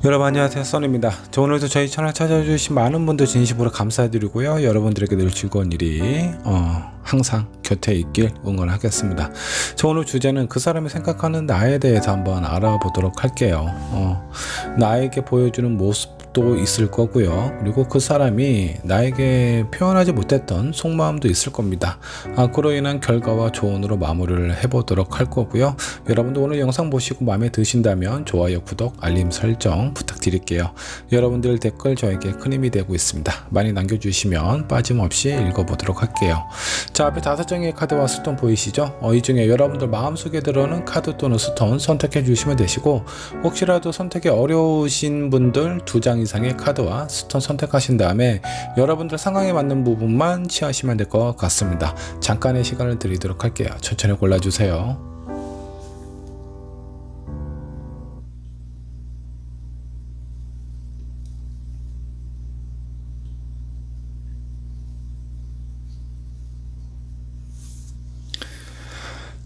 여러분 안녕하세요, 써니입니다. 오늘도 저희 채널 찾아주신 많은 분들 진심으로 감사드리고요. 여러분들에게 늘 즐거운 일이 항상 곁에 있길 응원하겠습니다. 오늘 주제는 그 사람이 생각하는 나에 대해서 한번 알아보도록 할게요. 나에게 보여주는 모습도 있을 거고요. 그리고 그 사람이 나에게 표현하지 못했던 속마음도 있을 겁니다. 그로 인한 결과와 조언으로 마무리를 해보도록 할 거고요. 여러분도 오늘 영상 보시고 마음에 드신다면 좋아요, 구독, 알림 설정 부탁드릴게요. 여러분들 댓글 저에게 큰 힘이 되고 있습니다. 많이 남겨주시면 빠짐없이 읽어보도록 할게요. 자, 앞에 5장의 카드와 스톤 보이시죠? 이 중에 여러분들 마음속에 들어오는 카드 또는 스톤 선택해 주시면 되시고, 혹시라도 선택이 어려우신 분들 2장 이상의 카드와 스톤 선택하신 다음에 여러분들 상황에 맞는 부분만 취하시면 될 것 같습니다. 잠깐의 시간을 드리도록 할게요. 천천히 골라주세요.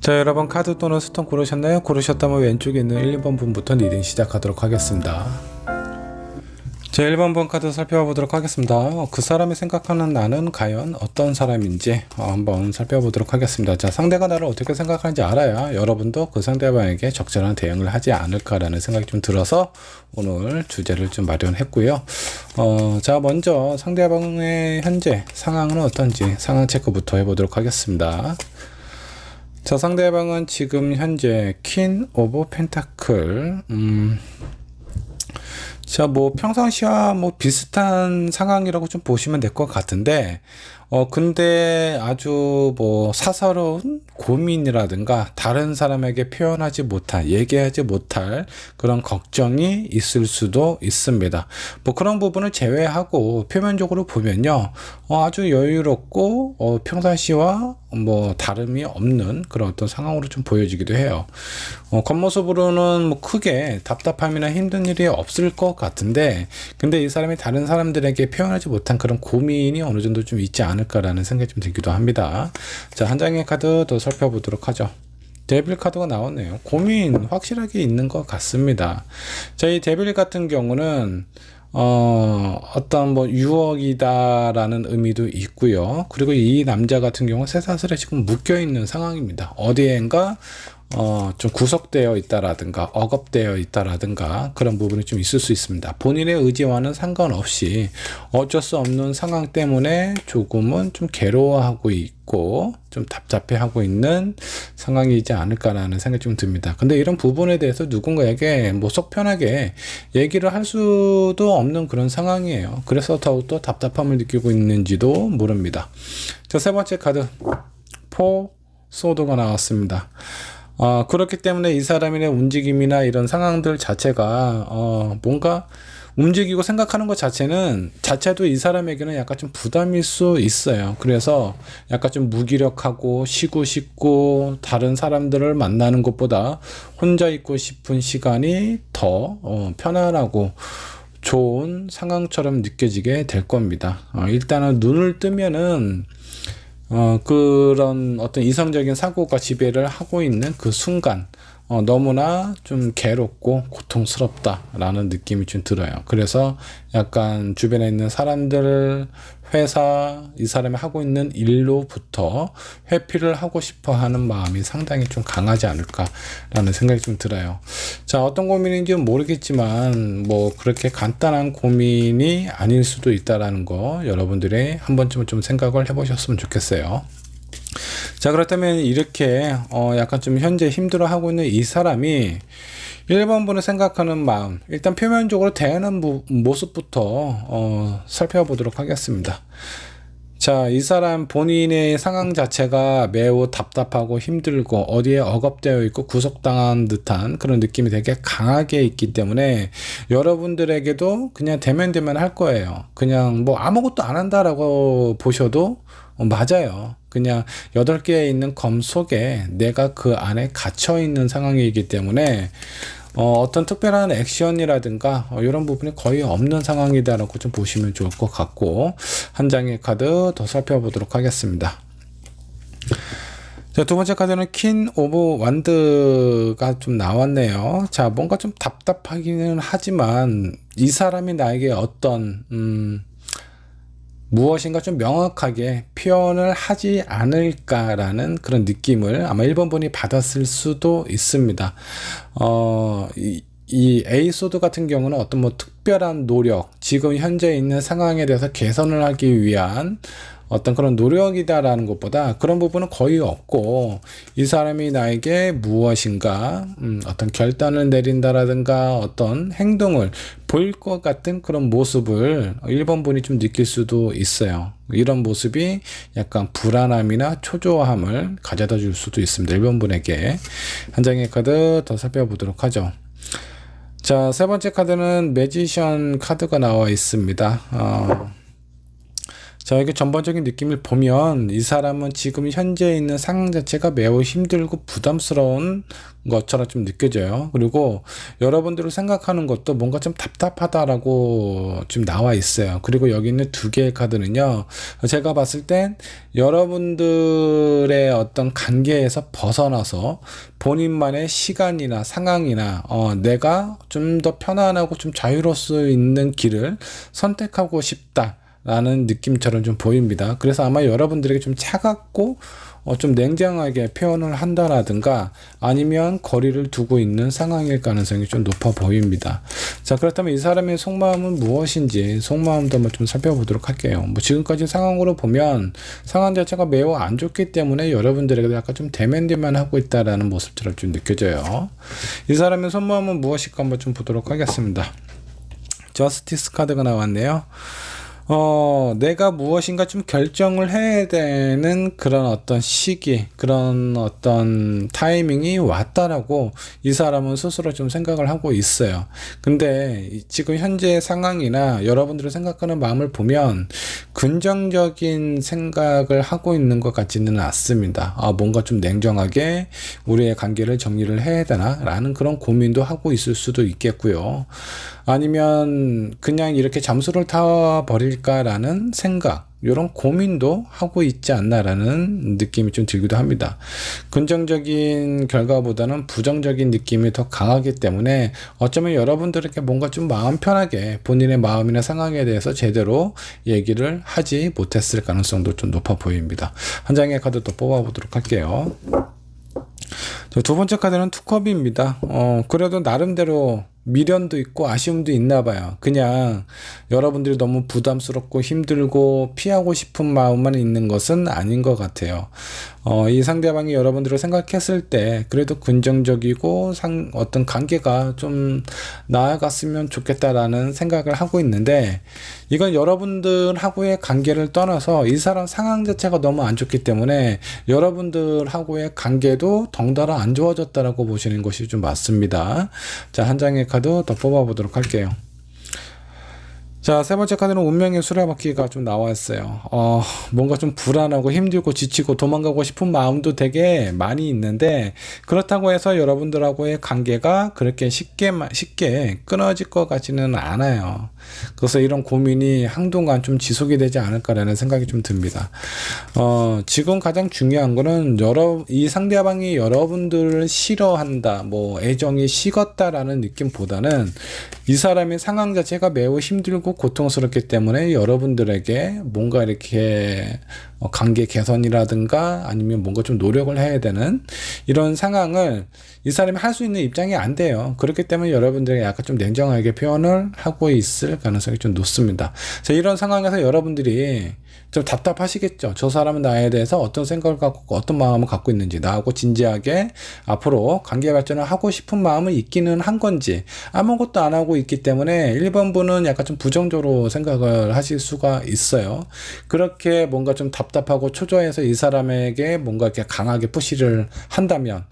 자, 여러분 카드 또는 스톤 고르셨나요? 고르셨다면 왼쪽에 있는 1, 2번 분부터 리딩 시작하도록 하겠습니다. 자, 1번 분 카드 살펴보도록 하겠습니다. 그 사람이 생각하는 나는 과연 어떤 사람인지 한번 살펴보도록 하겠습니다. 자, 상대가 나를 어떻게 생각하는지 알아야 여러분도 그 상대방에게 적절한 대응을 하지 않을까라는 생각이 좀 들어서 오늘 주제를 좀 마련했고요. 자, 먼저 상대방의 현재 상황은 어떤지 상황 체크부터 해보도록 하겠습니다. 자, 상대방은 지금 현재 퀸 오브 펜타클, 자, 평상시와 비슷한 상황이라고 좀 보시면 될 것 같은데, 근데 아주 사사로운 고민이라든가 다른 사람에게 표현하지 못할, 얘기하지 못할 그런 걱정이 있을 수도 있습니다. 그런 부분을 제외하고 표면적으로 보면요, 아주 여유롭고, 평상시와 다름이 없는 그런 어떤 상황으로 좀 보여지기도 해요. 겉모습으로는 크게 답답함이나 힘든 일이 없을 것 같은데, 근데 이 사람이 다른 사람들에게 표현하지 못한 그런 고민이 어느 정도 좀 있지 않을까라는 생각이 좀 들기도 합니다. 자, 한 장의 카드 더 살펴보도록 하죠. 데빌 카드가 나오네요. 고민 확실하게 있는 것 같습니다. 자, 이 데빌 같은 경우는 어떤 유혹이다라는 의미도 있고요. 그리고 이 남자 같은 경우는 쇠사슬에 지금 묶여 있는 상황입니다. 어디엔가 좀 구속되어 있다라든가 억압되어 있다라든가 그런 부분이 좀 있을 수 있습니다. 본인의 의지와는 상관없이 어쩔 수 없는 상황 때문에 조금은 좀 괴로워하고 있고 좀 답답해하고 있는 상황이지 않을까라는 생각이 좀 듭니다. 근데 이런 부분에 대해서 누군가에게 속 편하게 얘기를 할 수도 없는 그런 상황이에요. 그래서 더욱더 답답함을 느끼고 있는지도 모릅니다. 자, 세 번째 카드 포 소드가 나왔습니다. 그렇기 때문에 이 사람의 움직임이나 이런 상황들 자체가 뭔가 움직이고 생각하는 것 자체도 이 사람에게는 약간 좀 부담일 수 있어요. 그래서 약간 좀 무기력하고 쉬고 싶고 다른 사람들을 만나는 것보다 혼자 있고 싶은 시간이 더 편안하고 좋은 상황처럼 느껴지게 될 겁니다. 일단은 눈을 뜨면은 그런 어떤 이성적인 사고가 지배를 하고 있는 그 순간 너무나 좀 괴롭고 고통스럽다라는 느낌이 좀 들어요. 그래서 약간 주변에 있는 사람들, 회사, 이 사람이 하고 있는 일로부터 회피를 하고 싶어 하는 마음이 상당히 좀 강하지 않을까라는 생각이 좀 들어요. 자, 어떤 고민인지는 모르겠지만 그렇게 간단한 고민이 아닐 수도 있다라는 거 여러분들이 한 번쯤은 좀 생각을 해보셨으면 좋겠어요. 자, 그렇다면 이렇게 약간 좀 현재 힘들어하고 있는 이 사람이 1번 분을 생각하는 마음, 일단 표면적으로 대하는 모습부터 살펴보도록 하겠습니다. 자, 이 사람 본인의 상황 자체가 매우 답답하고 힘들고 어디에 억압되어 있고 구속당한 듯한 그런 느낌이 되게 강하게 있기 때문에 여러분들에게도 그냥 대면 할 거예요. 그냥 아무것도 안 한다라고 보셔도 맞아요. 그냥 8개에 있는 검 속에 내가 그 안에 갇혀 있는 상황이기 때문에 어떤 특별한 액션이라든가 이런 부분이 거의 없는 상황이다라고 좀 보시면 좋을 것 같고, 한 장의 카드 더 살펴보도록 하겠습니다. 자, 두 번째 카드는 퀸 오브 완드가 좀 나왔네요. 자, 뭔가 좀 답답하기는 하지만 이 사람이 나에게 어떤 무엇인가 좀 명확하게 표현을 하지 않을까라는 그런 느낌을 아마 1번 분이 받았을 수도 있습니다. 이 에이소드 같은 경우는 어떤 뭐 특별한 노력, 지금 현재 있는 상황에 대해서 개선을 하기 위한 어떤 그런 노력이다라는 것보다 그런 부분은 거의 없고, 이 사람이 나에게 무엇인가 어떤 결단을 내린다라든가 어떤 행동을 보일 것 같은 그런 모습을 1번 분이 좀 느낄 수도 있어요. 이런 모습이 약간 불안함이나 초조함을 가져다 줄 수도 있습니다. 1번 분에게. 한 장의 카드 더 살펴보도록 하죠. 자, 세 번째 카드는 매지션 카드가 나와 있습니다. 자, 이게 전반적인 느낌을 보면 이 사람은 지금 현재 있는 상황 자체가 매우 힘들고 부담스러운 것처럼 좀 느껴져요. 그리고 여러분들을 생각하는 것도 뭔가 좀 답답하다라고 좀 나와 있어요. 그리고 여기 있는 두 개의 카드는요, 제가 봤을 땐 여러분들의 어떤 관계에서 벗어나서 본인만의 시간이나 상황이나 내가 좀 더 편안하고 좀 자유로울 수 있는 길을 선택하고 싶다 라는 느낌처럼 좀 보입니다. 그래서 아마 여러분들에게 좀 차갑고 좀 냉정하게 표현을 한다라든가 아니면 거리를 두고 있는 상황일 가능성이 좀 높아 보입니다. 자, 그렇다면 이 사람의 속마음은 무엇인지 속마음도 한번 좀 살펴보도록 할게요. 뭐 지금까지 상황으로 보면 상황 자체가 매우 안 좋기 때문에 여러분들에게 약간 좀 대면대면 하고 있다라는 모습처럼 좀 느껴져요. 이 사람의 속마음은 무엇일까 한번 좀 보도록 하겠습니다. 저스티스 카드가 나왔네요. 내가 무엇인가 좀 결정을 해야 되는 그런 어떤 시기, 그런 어떤 타이밍이 왔다라고 이 사람은 스스로 좀 생각을 하고 있어요. 근데 지금 현재 상황이나 여러분들이 생각하는 마음을 보면 긍정적인 생각을 하고 있는 것 같지는 않습니다. 뭔가 좀 냉정하게 우리의 관계를 정리를 해야 되나? 라는 그런 고민도 하고 있을 수도 있겠고요. 아니면 그냥 이렇게 잠수를 타버릴까라는 생각, 이런 고민도 하고 있지 않나라는 느낌이 좀 들기도 합니다. 긍정적인 결과보다는 부정적인 느낌이 더 강하기 때문에 어쩌면 여러분들에게 뭔가 좀 마음 편하게 본인의 마음이나 상황에 대해서 제대로 얘기를 하지 못했을 가능성도 좀 높아 보입니다. 한 장의 카드 또 뽑아보도록 할게요. 두 번째 카드는 투컵입니다. 그래도 나름대로 미련도 있고 아쉬움도 있나 봐요. 그냥 여러분들이 너무 부담스럽고 힘들고 피하고 싶은 마음만 있는 것은 아닌 것 같아요. 이 상대방이 여러분들을 생각했을 때 그래도 긍정적이고 어떤 관계가 좀 나아갔으면 좋겠다라는 생각을 하고 있는데, 이건 여러분들하고의 관계를 떠나서 이 사람 상황 자체가 너무 안 좋기 때문에 여러분들하고의 관계도 덩달아 안 좋아졌다라고 보시는 것이 좀 맞습니다. 자, 한 장의 카드 더 뽑아보도록 할게요. 자, 세 번째 카드는 운명의 수레바퀴가 좀 나왔어요. 뭔가 좀 불안하고 힘들고 지치고 도망가고 싶은 마음도 되게 많이 있는데, 그렇다고 해서 여러분들하고의 관계가 그렇게 쉽게 끊어질 것 같지는 않아요. 그래서 이런 고민이 한동안 좀 지속이 되지 않을까라는 생각이 좀 듭니다. 지금 가장 중요한 거는 이 상대방이 여러분들을 싫어한다, 뭐 애정이 식었다라는 느낌보다는 이 사람의 상황 자체가 매우 힘들고 고통스럽기 때문에 여러분들에게 뭔가 이렇게 관계 개선이라든가 아니면 뭔가 좀 노력을 해야 되는 이런 상황을 이 사람이 할 수 있는 입장이 안 돼요. 그렇기 때문에 여러분들에게 약간 좀 냉정하게 표현을 하고 있을 가능성이 좀 높습니다. 자, 이런 상황에서 여러분들이 좀 답답하시겠죠. 저 사람은 나에 대해서 어떤 생각을 갖고 어떤 마음을 갖고 있는지, 나하고 진지하게 앞으로 관계 발전을 하고 싶은 마음을 있기는 한 건지 아무것도 안 하고 있기 때문에 1번 분은 약간 좀 부정적으로 생각을 하실 수가 있어요. 그렇게 뭔가 좀 답답하고 초조해서 이 사람에게 뭔가 이렇게 강하게 푸시를 한다면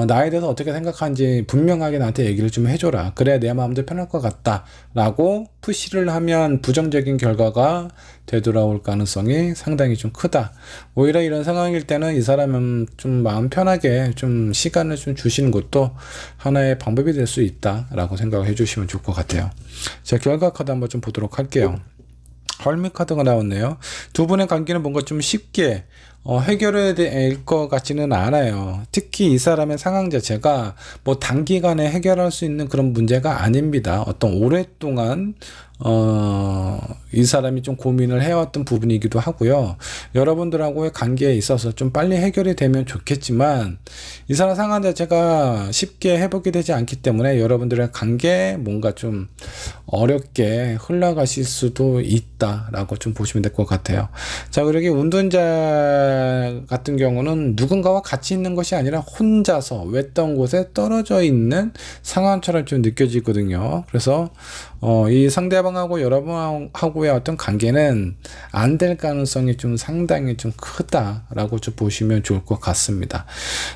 나에 대해서 어떻게 생각하는지 분명하게 나한테 얘기를 좀 해줘라. 그래야 내 마음도 편할 것 같다 라고 푸시를 하면 부정적인 결과가 되돌아올 가능성이 상당히 좀 크다. 오히려 이런 상황일 때는 이 사람은 좀 마음 편하게 좀 시간을 좀 주시는 것도 하나의 방법이 될 수 있다 라고 생각을 해주시면 좋을 것 같아요. 자, 결과 카드 한번 좀 보도록 할게요. 헐밋 카드가 나왔네요. 두 분의 관계는 뭔가 좀 쉽게 해결이 될 것 같지는 않아요. 특히 이 사람의 상황 자체가 뭐 단기간에 해결할 수 있는 그런 문제가 아닙니다. 어떤 오랫동안 이 사람이 좀 고민을 해왔던 부분이기도 하고요. 여러분들하고의 관계에 있어서 좀 빨리 해결이 되면 좋겠지만 이 사람 상황 자체가 쉽게 회복이 되지 않기 때문에 여러분들의 관계에 뭔가 좀 어렵게 흘러가실 수도 있다라고 좀 보시면 될 것 같아요. 자, 그리고 운전자 같은 경우는 누군가와 같이 있는 것이 아니라 혼자서 외딴 곳에 떨어져 있는 상황처럼 좀 느껴지거든요. 그래서 이 상대방하고 여러분하고의 어떤 관계는 안 될 가능성이 좀 상당히 좀 크다라고 좀 보시면 좋을 것 같습니다.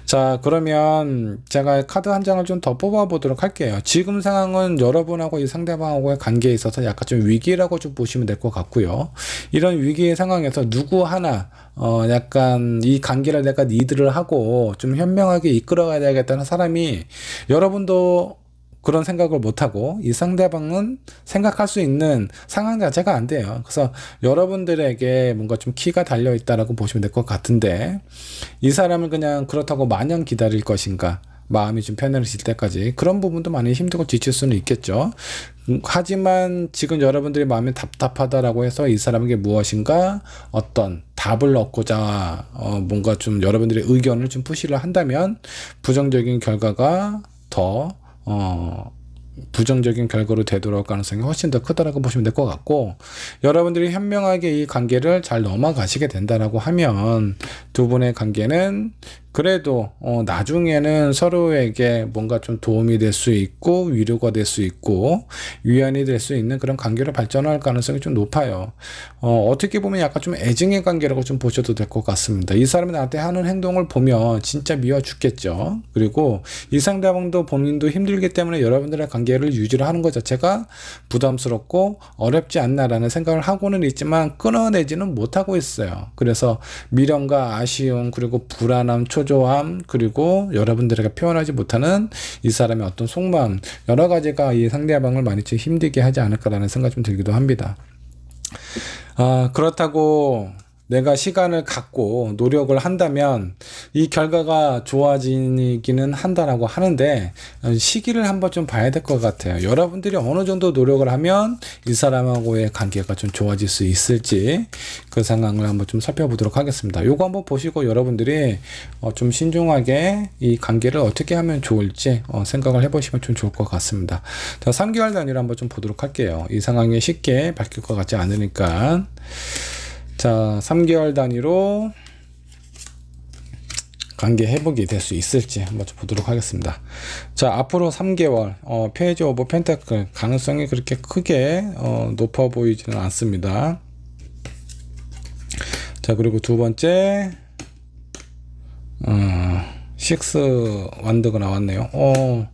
자, 그러면 제가 카드 한 장을 좀 더 뽑아 보도록 할게요. 지금 상황은 여러분하고 이 상대방하고의 관계에 있어서 약간 좀 위기라고 좀 보시면 될 것 같고요. 이런 위기의 상황에서 누구 하나 약간 이 관계를 내가 리드를 하고 좀 현명하게 이끌어가야 되겠다는 사람이 여러분도 그런 생각을 못하고 이 상대방은 생각할 수 있는 상황 자체가 안 돼요. 그래서 여러분들에게 뭔가 좀 키가 달려 있다라고 보시면 될 것 같은데 이 사람을 그냥 그렇다고 마냥 기다릴 것인가, 마음이 좀 편해질 때까지, 그런 부분도 많이 힘들고 지칠 수는 있겠죠. 하지만 지금 여러분들이 마음이 답답하다라고 해서 이 사람에게 무엇인가 어떤 답을 얻고자 뭔가 좀 여러분들의 의견을 좀 푸시를 한다면 부정적인 결과가 더 부정적인 결과로 되돌아올 가능성이 훨씬 더 크다라고 보시면 될 것 같고, 여러분들이 현명하게 이 관계를 잘 넘어가시게 된다라고 하면 두 분의 관계는 그래도 나중에는 서로에게 뭔가 좀 도움이 될 수 있고 위로가 될 수 있고 위안이 될 수 있는 그런 관계로 발전할 가능성이 좀 높아요. 어떻게 보면 약간 좀 애증의 관계라고 좀 보셔도 될 것 같습니다. 이 사람이 나한테 하는 행동을 보면 진짜 미워 죽겠죠. 그리고 이 상대방도 본인도 힘들기 때문에 여러분들의 관계를 유지를 하는 것 자체가 부담스럽고 어렵지 않나라는 생각을 하고는 있지만 끊어내지는 못하고 있어요. 그래서 미련과 아쉬움, 그리고 불안함, 초조함, 그리고 여러분들에게 표현하지 못하는 이 사람의 어떤 속마음, 여러 가지가 이 상대방을 많이 좀 힘들게 하지 않을까라는 생각이 좀 들기도 합니다. 그렇다고 내가 시간을 갖고 노력을 한다면 이 결과가 좋아지기는 한다라고 하는데 시기를 한번 좀 봐야 될 것 같아요. 여러분들이 어느 정도 노력을 하면 이 사람하고의 관계가 좀 좋아질 수 있을지 그 상황을 한번 좀 살펴보도록 하겠습니다. 요거 한번 보시고 여러분들이 좀 신중하게 이 관계를 어떻게 하면 좋을지 생각을 해보시면 좀 좋을 것 같습니다. 자, 3개월 단위로 한번 좀 보도록 할게요. 이 상황이 쉽게 바뀔 것 같지 않으니까. 자, 3개월 단위로 관계 회복이 될 수 있을지 한번 좀 보도록 하겠습니다. 자, 앞으로 3개월 페이지 오브 펜타클 가능성이 그렇게 크게 높아 보이지는 않습니다. 자, 그리고 두 번째 6 완드가 나왔네요.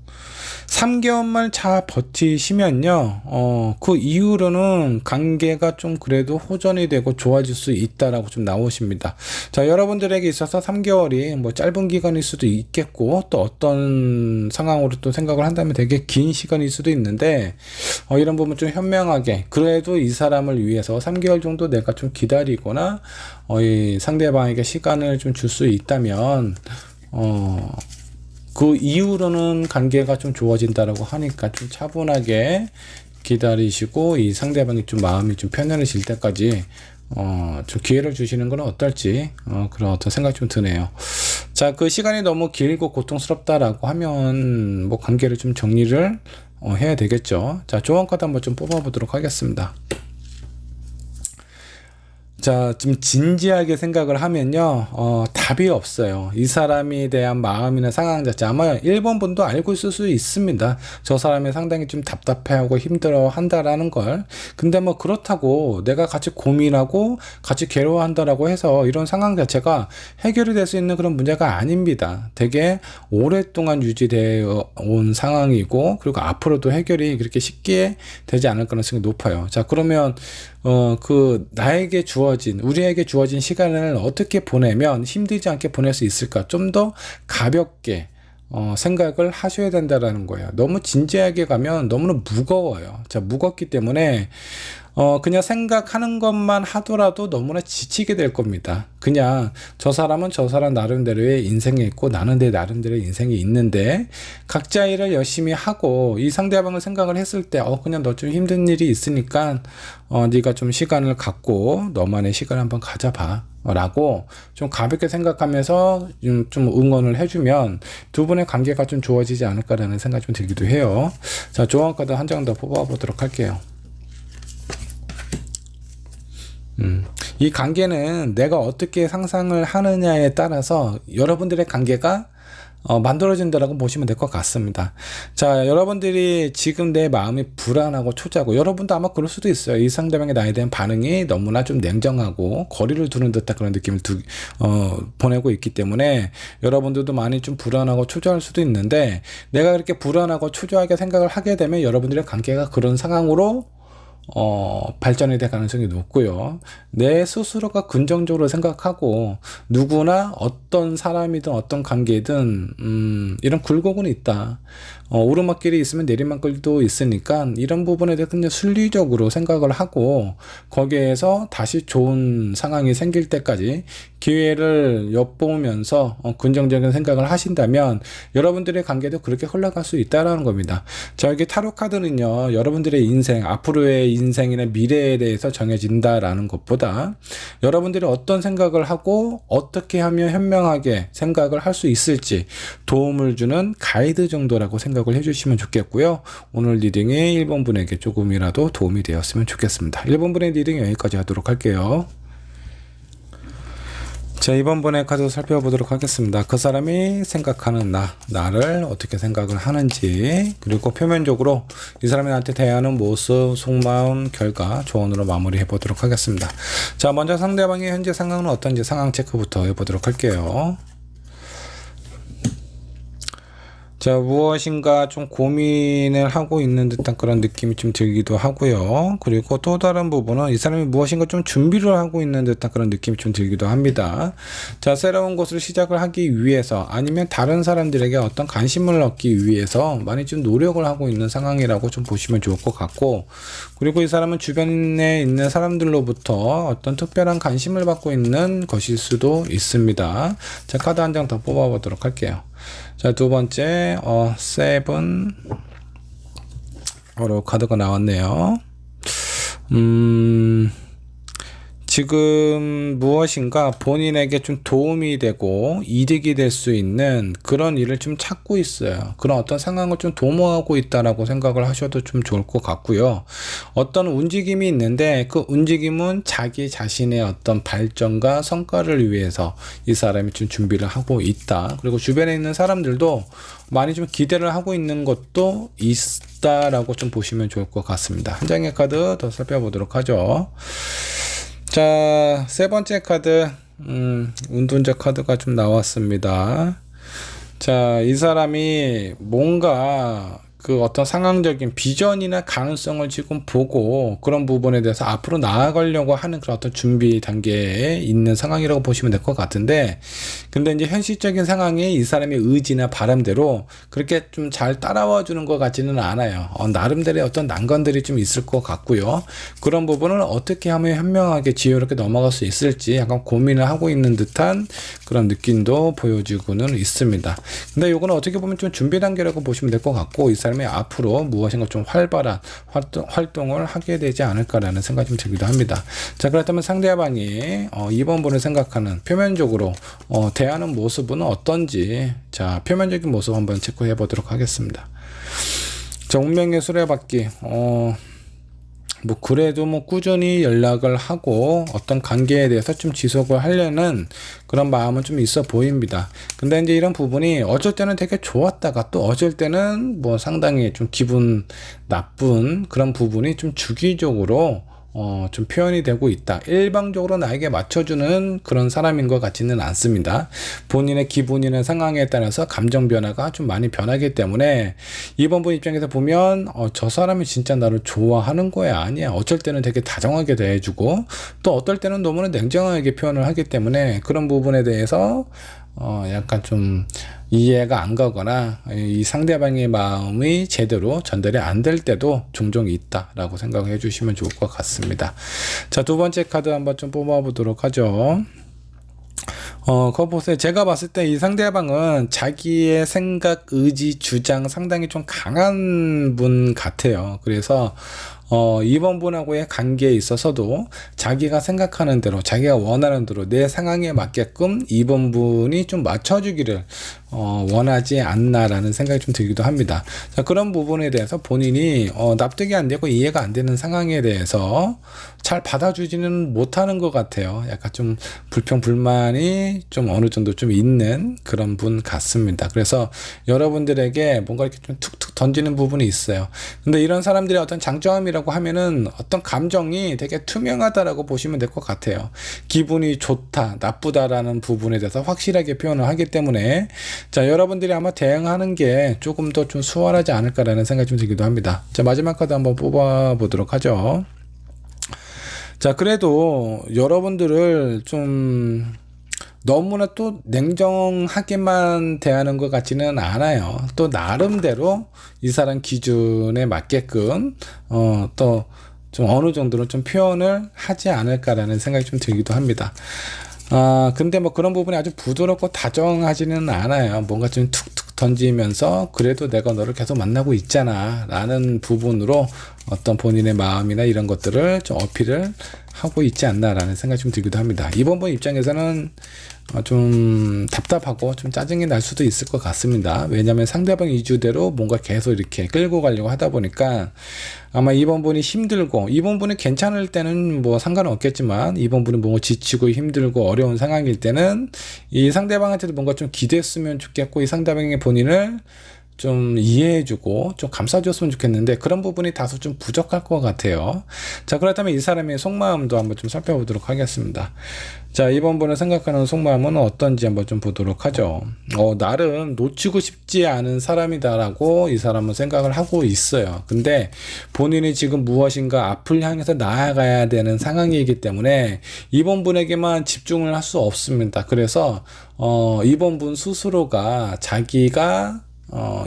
3개월만 잘 버티시면요, 그 이후로는 관계가 좀 그래도 호전이 되고 좋아질 수 있다라고 좀 나오십니다. 자, 여러분들에게 있어서 3개월이 뭐 짧은 기간일 수도 있겠고, 또 어떤 상황으로 또 생각을 한다면 되게 긴 시간일 수도 있는데, 이런 부분 좀 현명하게, 그래도 이 사람을 위해서 3개월 정도 내가 좀 기다리거나, 이 상대방에게 시간을 좀 줄 수 있다면, 그 이후로는 관계가 좀 좋아진다라고 하니까 좀 차분하게 기다리시고 이 상대방이 좀 마음이 좀 편안해질 때까지 좀 기회를 주시는 건 어떨지 그런 어떤 생각이 좀 드네요. 자, 그 시간이 너무 길고 고통스럽다라고 하면 뭐 관계를 좀 정리를 해야 되겠죠. 자, 조언 카드 한번 좀 뽑아보도록 하겠습니다. 자, 좀 진지하게 생각을 하면요, 답이 없어요. 이 사람에 대한 마음이나 상황 자체, 아마 1번 분도 알고 있을 수 있습니다. 저 사람이 상당히 좀 답답해하고 힘들어 한다라는 걸. 근데 뭐 그렇다고 내가 같이 고민하고 같이 괴로워한다라고 해서 이런 상황 자체가 해결이 될 수 있는 그런 문제가 아닙니다. 되게 오랫동안 유지되어 온 상황이고, 그리고 앞으로도 해결이 그렇게 쉽게 되지 않을 가능성이 높아요. 자, 그러면 우리에게 주어진 시간을 어떻게 보내면 힘들지 않게 보낼 수 있을까? 좀 더 가볍게, 생각을 하셔야 된다라는 거예요. 너무 진지하게 가면 너무나 무거워요. 자, 무겁기 때문에, 그냥 생각하는 것만 하더라도 너무나 지치게 될 겁니다. 그냥 저 사람은 저 사람 나름대로의 인생이 있고 나는 내 나름대로의 인생이 있는데 각자 일을 열심히 하고 이 상대방을 생각을 했을 때 그냥 너 좀 힘든 일이 있으니까 네가 좀 시간을 갖고 너만의 시간을 한번 가져봐 라고 좀 가볍게 생각하면서 좀 응원을 해주면 두 분의 관계가 좀 좋아지지 않을까라는 생각이 좀 들기도 해요. 자, 조언 카드 한 장 더 뽑아보도록 할게요. 이 관계는 내가 어떻게 상상을 하느냐에 따라서 여러분들의 관계가 만들어진다라고 보시면 될 것 같습니다. 자, 여러분들이 지금 내 마음이 불안하고 초조하고, 여러분도 아마 그럴 수도 있어요. 이 상대방의 나에 대한 반응이 너무나 좀 냉정하고 거리를 두는 듯한 그런 느낌을 보내고 있기 때문에 여러분들도 많이 좀 불안하고 초조할 수도 있는데, 내가 그렇게 불안하고 초조하게 생각을 하게 되면 여러분들의 관계가 그런 상황으로 발전이 될 가능성이 높고요. 내 스스로가 긍정적으로 생각하고 누구나 어떤 사람이든 어떤 관계든 이런 굴곡은 있다. 오르막길이 있으면 내리막길도 있으니까 이런 부분에 대해서 그냥 순리적으로 생각을 하고 거기에서 다시 좋은 상황이 생길 때까지 기회를 엿보면서 긍정적인 생각을 하신다면 여러분들의 관계도 그렇게 흘러갈 수 있다는 겁니다. 자, 여기 타로 카드는요, 여러분들의 인생, 앞으로의 인생이나 미래에 대해서 정해진다라는 것보다 여러분들이 어떤 생각을 하고 어떻게 하면 현명하게 생각을 할 수 있을지 도움을 주는 가이드 정도라고 생각을 해주시면 좋겠고요. 오늘 리딩이 1번 분에게 조금이라도 도움이 되었으면 좋겠습니다. 1번 분의 리딩 여기까지 하도록 할게요. 자, 2번 분의 카드 살펴보도록 하겠습니다. 그 사람이 생각하는 나를 어떻게 생각을 하는지, 그리고 표면적으로 이 사람이 나한테 대하는 모습, 속마음, 결과 조언으로 마무리해 보도록 하겠습니다. 자, 먼저 상대방의 현재 상황은 어떤지 상황 체크부터 해보도록 할게요. 자, 무엇인가 좀 고민을 하고 있는 듯한 그런 느낌이 좀 들기도 하고요. 그리고 또 다른 부분은 이 사람이 무엇인가 좀 준비를 하고 있는 듯한 그런 느낌이 좀 들기도 합니다. 자, 새로운 것을 시작을 하기 위해서 아니면 다른 사람들에게 어떤 관심을 얻기 위해서 많이 좀 노력을 하고 있는 상황이라고 좀 보시면 좋을 것 같고, 그리고 이 사람은 주변에 있는 사람들로부터 어떤 특별한 관심을 받고 있는 것일 수도 있습니다. 자, 카드 한 장 더 뽑아보도록 할게요. 자, 두 번째, 세븐 카드가 나왔네요. 지금 무엇인가 본인에게 좀 도움이 되고 이득이 될 수 있는 그런 일을 좀 찾고 있어요. 그런 어떤 상황을 좀 도모하고 있다라고 생각을 하셔도 좀 좋을 것 같고요. 어떤 움직임이 있는데 그 움직임은 자기 자신의 어떤 발전과 성과를 위해서 이 사람이 좀 준비를 하고 있다. 그리고 주변에 있는 사람들도 많이 좀 기대를 하고 있는 것도 있다라고 좀 보시면 좋을 것 같습니다. 한 장의 카드 더 살펴보도록 하죠. 자, 세 번째 카드, 운둔자 카드가 좀 나왔습니다. 자, 이 사람이 뭔가 그 어떤 상황적인 비전이나 가능성을 지금 보고 그런 부분에 대해서 앞으로 나아가려고 하는 그런 어떤 준비 단계에 있는 상황이라고 보시면 될 것 같은데, 근데 이제 현실적인 상황이 이 사람의 의지나 바람대로 그렇게 좀 잘 따라와 주는 것 같지는 않아요. 나름대로의 어떤 난관들이 좀 있을 것 같고요. 그런 부분을 어떻게 하면 현명하게 지혜롭게 넘어갈 수 있을지 약간 고민을 하고 있는 듯한 그런 느낌도 보여지고는 있습니다. 근데 요거는 어떻게 보면 좀 준비 단계라고 보시면 될 것 같고, 이 사람이 앞으로 무엇인가 좀 활발한 활동을 하게 되지 않을까라는 생각이 좀 들기도 합니다. 자, 그렇다면 상대방이 2번 분을 생각하는 표면적으로 대하는 모습은 어떤지, 자, 표면적인 모습 한번 체크해 보도록 하겠습니다. 자, 운명의 수레바퀴, 뭐 그래도 뭐 꾸준히 연락을 하고 어떤 관계에 대해서 좀 지속을 하려는 그런 마음은 좀 있어 보입니다. 근데 이제 이런 부분이 어쩔 때는 되게 좋았다가 또 어쩔 때는 뭐 상당히 좀 기분 나쁜 그런 부분이 좀 주기적으로 좀 표현이 되고 있다. 일방적으로 나에게 맞춰주는 그런 사람인 것 같지는 않습니다. 본인의 기분이나 상황에 따라서 감정 변화가 좀 많이 변하기 때문에 이번 분 입장에서 보면 저 사람이 진짜 나를 좋아하는 거야 아니야. 어쩔 때는 되게 다정하게 대해주고 또 어떨 때는 너무나 냉정하게 표현을 하기 때문에 그런 부분에 대해서 약간 좀 이해가 안 가거나 이 상대방의 마음이 제대로 전달이 안 될 때도 종종 있다라고 생각해 주시면 좋을 것 같습니다. 자, 두 번째 카드 한번 좀 뽑아 보도록 하죠. 그거 보세요. 제가 봤을 때 이 상대방은 자기의 생각, 의지, 주장 상당히 좀 강한 분 같아요. 그래서 이번 분하고의 관계에 있어서도 자기가 생각하는 대로, 자기가 원하는 대로 내 상황에 맞게끔 이번 분이 좀 맞춰주기를 원하지 않나라는 생각이 좀 들기도 합니다. 자, 그런 부분에 대해서 본인이 납득이 안 되고 이해가 안 되는 상황에 대해서 잘 받아주지는 못하는 것 같아요. 약간 좀 불평, 불만이 좀 어느 정도 좀 있는 그런 분 같습니다. 그래서 여러분들에게 뭔가 이렇게 좀 툭툭 던지는 부분이 있어요. 근데 이런 사람들의 어떤 장점이라고 하면은 어떤 감정이 되게 투명하다라고 보시면 될 것 같아요. 기분이 좋다, 나쁘다라는 부분에 대해서 확실하게 표현을 하기 때문에 자, 여러분들이 아마 대응하는 게 조금 더 좀 수월하지 않을까라는 생각이 좀 들기도 합니다. 자, 마지막 카드 한번 뽑아 보도록 하죠. 자, 그래도 여러분들을 좀 너무나 또 냉정하게만 대하는 것 같지는 않아요. 또 나름대로 이 사람 기준에 맞게끔 또 좀 어느 정도는 좀 표현을 하지 않을까라는 생각이 좀 들기도 합니다. 근데 뭐 그런 부분이 아주 부드럽고 다정하지는 않아요. 뭔가 좀 툭툭 던지면서 그래도 내가 너를 계속 만나고 있잖아 라는 부분으로 어떤 본인의 마음이나 이런 것들을 좀 어필을 하고 있지 않나 라는 생각이 좀 들기도 합니다. 이번 분 입장에서는 좀 답답하고 좀 짜증이 날 수도 있을 것 같습니다. 왜냐하면 상대방 이주대로 뭔가 계속 이렇게 끌고 가려고 하다 보니까 아마 이번 분이 힘들고, 이번 분이 괜찮을 때는 뭐 상관은 없겠지만 이번 분이 뭔가 지치고 힘들고 어려운 상황일 때는 이 상대방한테도 뭔가 좀 기대했으면 좋겠고 이 상대방의 본인을 좀 이해해주고 좀 감싸줬으면 좋겠는데 그런 부분이 다소 좀 부족할 것 같아요. 자, 그렇다면 이 사람의 속마음도 한번 좀 살펴보도록 하겠습니다. 자, 이번 분을 생각하는 속마음은 어떤지 한번 좀 보도록 하죠. 나를 놓치고 싶지 않은 사람이다라고 이 사람은 생각을 하고 있어요. 근데 본인이 지금 무엇인가 앞을 향해서 나아가야 되는 상황이기 때문에 이번 분에게만 집중을 할 수 없습니다. 그래서 이번 분 스스로가 자기가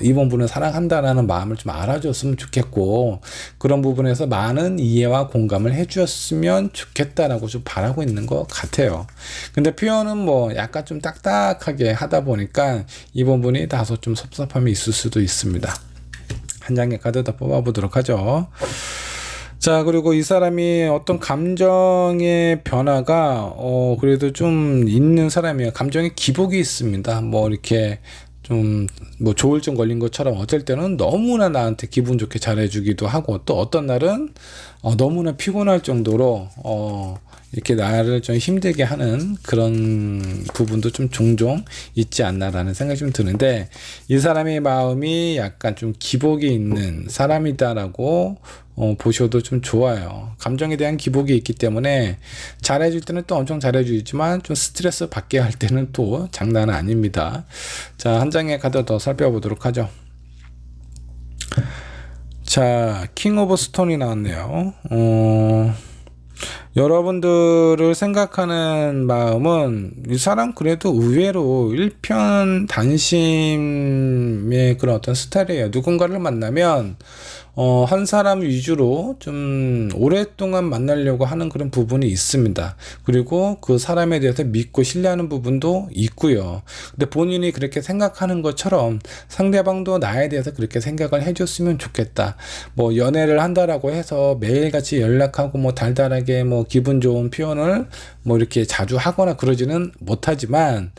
이번 분을 사랑한다라는 마음을 좀 알아줬으면 좋겠고 그런 부분에서 많은 이해와 공감을 해주었으면 좋겠다라고 좀 바라고 있는 것 같아요. 근데 표현은 뭐 약간 좀 딱딱하게 하다 보니까 이번 분이 다소 좀 섭섭함이 있을 수도 있습니다. 한 장의 카드 더 뽑아보도록 하죠. 자, 그리고 이 사람이 어떤 감정의 변화가 그래도 좀 있는 사람이에요. 감정의 기복이 있습니다. 뭐 이렇게 좀 뭐 조울증 걸린 것처럼 어쩔 때는 너무나 나한테 기분 좋게 잘해주기도 하고 또 어떤 날은 너무나 피곤할 정도로 이렇게 나를 좀 힘들게 하는 그런 부분도 좀 종종 있지 않나라는 생각이 좀 드는데 이 사람의 마음이 약간 좀 기복이 있는 사람이다라고 보셔도 좀 좋아요. 감정에 대한 기복이 있기 때문에 잘해줄 때는 또 엄청 잘해주지만 좀 스트레스 받게 할 때는 또 장난은 아닙니다. 자, 한 장의 카드 더 살펴보도록 하죠. 자, 킹 오브 스톤이 나왔네요. 여러분들을 생각하는 마음은 이 사람 그래도 의외로 일편단심의 그런 어떤 스타일이에요. 누군가를 만나면 한 사람 위주로 좀 오랫동안 만나려고 하는 그런 부분이 있습니다. 그리고 그 사람에 대해서 믿고 신뢰하는 부분도 있고요. 근데 본인이 그렇게 생각하는 것처럼 상대방도 나에 대해서 그렇게 생각을 해줬으면 좋겠다. 뭐 연애를 한다라고 해서 매일같이 연락하고 뭐 달달하게 뭐 기분 좋은 표현을 뭐 이렇게 자주 하거나 그러지는 못하지만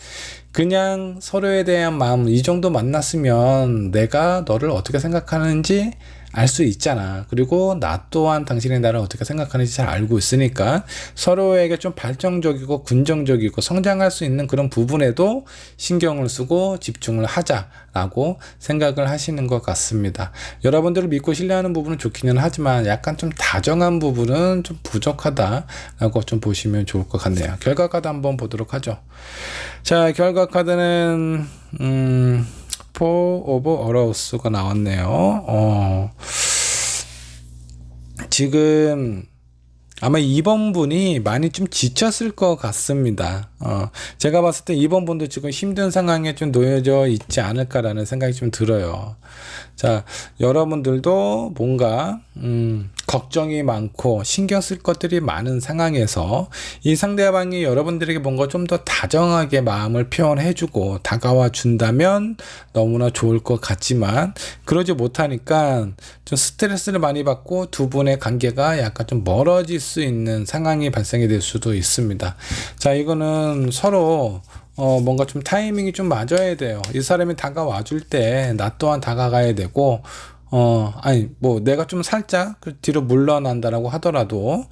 그냥 서로에 대한 마음 이 정도 만났으면 내가 너를 어떻게 생각하는지 알 수 있잖아. 그리고 나 또한 당신이 나를 어떻게 생각하는지 잘 알고 있으니까 서로에게 좀 발전적이고 긍정적이고 성장할 수 있는 그런 부분에도 신경을 쓰고 집중을 하자라고 생각을 하시는 것 같습니다. 여러분들을 믿고 신뢰하는 부분은 좋기는 하지만 약간 좀 다정한 부분은 좀 부족하다라고 좀 보시면 좋을 것 같네요. 결과 카드 한번 보도록 하죠. 자, 결과 카드는 Four of Arrows가 나왔네요. 지금 아마 2번 분이 많이 좀 지쳤을 것 같습니다. 제가 봤을 때 2번 분도 지금 힘든 상황에 좀 놓여져 있지 않을까라는 생각이 좀 들어요. 자, 여러분들도 뭔가, 걱정이 많고 신경 쓸 것들이 많은 상황에서 이 상대방이 여러분들에게 뭔가 좀 더 다정하게 마음을 표현해주고 다가와 준다면 너무나 좋을 것 같지만 그러지 못하니까 좀 스트레스를 많이 받고 두 분의 관계가 약간 좀 멀어질 수 있는 상황이 발생이 될 수도 있습니다. 자, 이거는 서로 뭔가 좀 타이밍이 좀 맞아야 돼요. 이 사람이 다가와 줄 때 나 또한 다가가야 되고, 아니, 뭐, 내가 좀 살짝 그 뒤로 물러난다라고 하더라도,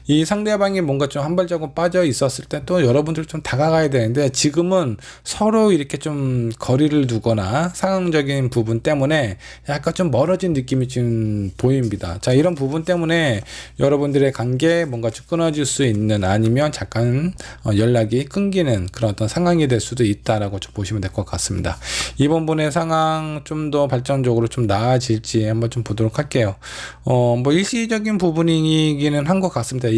이 상대방이 뭔가 좀 한 발자국 빠져 있었을 때 또 여러분들 좀 다가가야 되는데, 지금은 서로 이렇게 좀 거리를 두거나 상황적인 부분 때문에 약간 좀 멀어진 느낌이 지금 보입니다. 자, 이런 부분 때문에 여러분들의 관계 뭔가 좀 끊어질 수 있는 아니면 잠깐 연락이 끊기는 그런 어떤 상황이 될 수도 있다라고 좀 보시면 될 것 같습니다. 이번 분의 상황 좀 더 발전적으로 좀 나아질지 한번 좀 보도록 할게요. 뭐 일시적인 부분이기는 한 것 같습니다.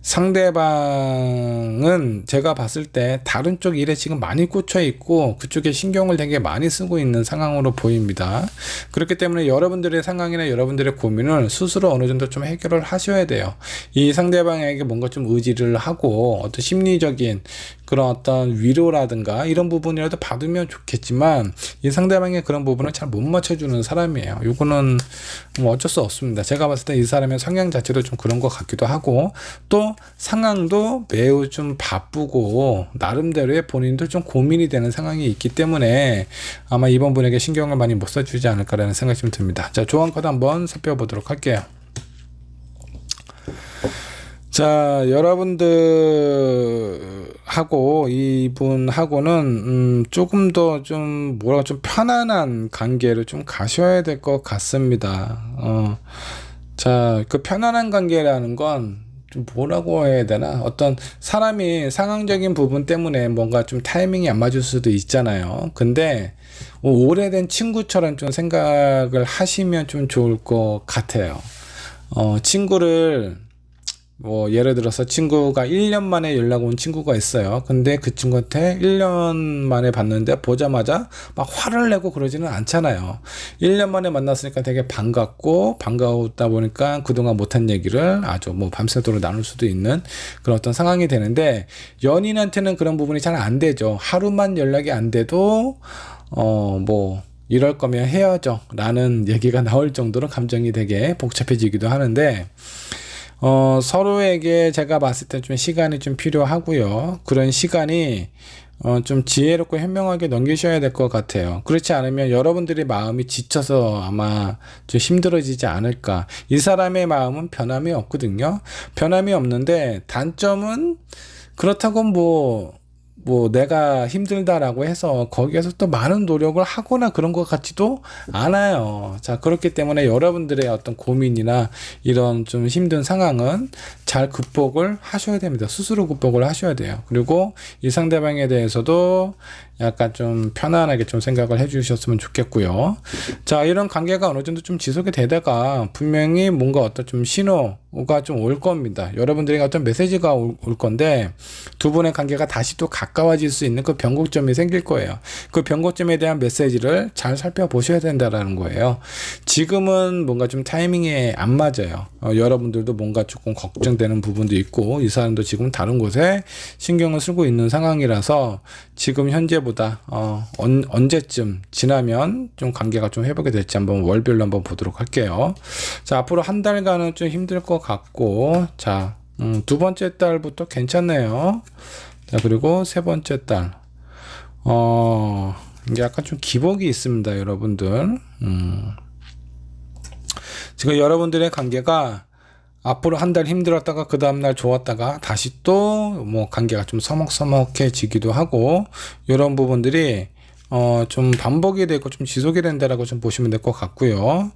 상대방은 제가 봤을 때 다른 쪽 일에 지금 많이 꽂혀 있고 그쪽에 신경을 되게 많이 쓰고 있는 상황으로 보입니다. 그렇기 때문에 여러분들의 상황이나 여러분들의 고민을 스스로 어느 정도 좀 해결을 하셔야 돼요. 이 상대방에게 뭔가 좀 의지를 하고 어떤 심리적인 그런 어떤 위로라든가 이런 부분이라도 받으면 좋겠지만 이 상대방의 그런 부분을 잘 못 맞춰주는 사람이에요. 이거는 뭐 어쩔 수 없습니다. 제가 봤을 때 이 사람의 성향 자체도 좀 그런 것 같기도 하고 또 상황도 매우 좀 바쁘고 나름대로의 본인도 좀 고민이 되는 상황이 있기 때문에 아마 이번 분에게 신경을 많이 못 써주지 않을까라는 생각이 좀 듭니다. 자, 조언 카드 한번 살펴보도록 할게요. 자, 여러분들하고 이분하고는 조금 더 좀 뭐랄까 좀 편안한 관계를 좀 가셔야 될 것 같습니다. 자, 그 편안한 관계라는 건 좀 뭐라고 해야 되나? 어떤 사람이 상황적인 부분 때문에 뭔가 좀 타이밍이 안 맞을 수도 있잖아요. 근데 오래된 친구처럼 좀 생각을 하시면 좀 좋을 것 같아요. 친구를 뭐 예를 들어서 친구가 1년 만에 연락 온 친구가 있어요. 근데 그 친구한테 1년 만에 봤는데 보자마자 막 화를 내고 그러지는 않잖아요. 1년 만에 만났으니까 되게 반갑다 보니까 그동안 못한 얘기를 아주 뭐 밤새도록 나눌 수도 있는 그런 어떤 상황이 되는데 연인한테는 그런 부분이 잘 안 되죠. 하루만 연락이 안 돼도 뭐 이럴 거면 헤어져 라는 얘기가 나올 정도로 감정이 되게 복잡해지기도 하는데 서로에게 제가 봤을 때 좀 시간이 좀 필요하고요. 그런 시간이 좀 지혜롭고 현명하게 넘기셔야 될 것 같아요. 그렇지 않으면 여러분들의 마음이 지쳐서 아마 좀 힘들어지지 않을까. 이 사람의 마음은 변함이 없거든요. 변함이 없는데 단점은 그렇다고 뭐 내가 힘들다라고 해서 거기에서 또 많은 노력을 하거나 그런 것 같지도 않아요. 자, 그렇기 때문에 여러분들의 어떤 고민이나 이런 좀 힘든 상황은 잘 극복을 하셔야 됩니다. 스스로 극복을 하셔야 돼요. 그리고 이 상대방에 대해서도 약간 좀 편안하게 좀 생각을 해주셨으면 좋겠고요. 자, 이런 관계가 어느 정도 좀 지속이 되다가 분명히 뭔가 어떤 좀 신호가 좀 올 겁니다. 여러분들에게 어떤 메시지가 올 건데 두 분의 관계가 다시 또 가까워질 수 있는 그 변곡점이 생길 거예요. 그 변곡점에 대한 메시지를 잘 살펴보셔야 된다라는 거예요. 지금은 뭔가 좀 타이밍에 안 맞아요. 여러분들도 뭔가 조금 걱정되는 부분도 있고 이 사람도 지금 다른 곳에 신경을 쓰고 있는 상황이라서 지금 현재보다 언제쯤 지나면 좀 관계가 좀 회복이 될지 한번 월별로 한번 보도록 할게요. 자, 앞으로 한 달간은 좀 힘들 것 같고 자, 두 번째 달부터 괜찮네요. 자, 그리고 세 번째 달 이게 약간 좀 기복이 있습니다, 여러분들. 지금 여러분들의 관계가 앞으로 한 달 힘들었다가 그 다음날 좋았다가 다시 또 뭐 관계가 좀 서먹서먹해지기도 하고 이런 부분들이 좀 반복이 되고 좀 지속이 된다라고 좀 보시면 될 것 같고요.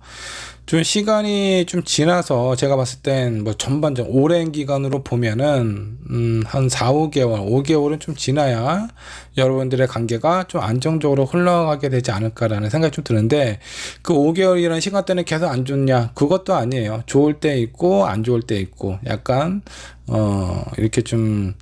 좀 시간이 좀 지나서 제가 봤을 땐 뭐 전반적 오랜 기간으로 보면은 한 4, 5개월, 5개월은 좀 지나야 여러분들의 관계가 좀 안정적으로 흘러가게 되지 않을까라는 생각이 좀 드는데, 그 5개월이라는 시간 대는 계속 안 좋냐? 그것도 아니에요. 좋을 때 있고 안 좋을 때 있고, 약간 이렇게 좀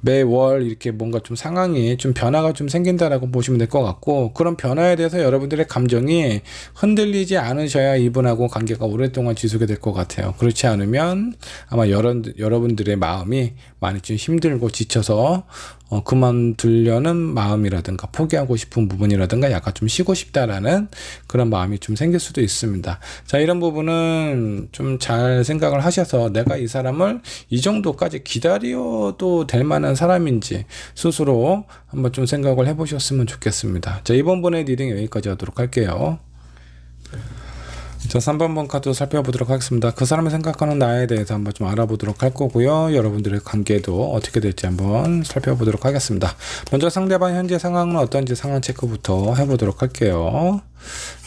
매월 이렇게 뭔가 좀 상황이 좀 변화가 좀 생긴다라고 보시면 될 것 같고, 그런 변화에 대해서 여러분들의 감정이 흔들리지 않으셔야 이분하고 관계가 오랫동안 지속이 될 것 같아요. 그렇지 않으면 아마 여러분들의 마음이 많이 좀 힘들고 지쳐서 그만두려는 마음이라든가 포기하고 싶은 부분이라든가 약간 좀 쉬고 싶다라는 그런 마음이 좀 생길 수도 있습니다. 자, 이런 부분은 좀 잘 생각을 하셔서 내가 이 사람을 이 정도까지 기다려도 될 만한 사람인지 스스로 한번 좀 생각을 해보셨으면 좋겠습니다. 자, 이번 번의 리딩 여기까지 하도록 할게요. 자, 3번 카드 살펴보도록 하겠습니다. 그 사람이 생각하는 나에 대해서 한번 좀 알아보도록 할 거고요. 여러분들의 관계도 어떻게 될지 한번 살펴보도록 하겠습니다. 먼저 상대방 현재 상황은 어떤지 상황 체크부터 해보도록 할게요.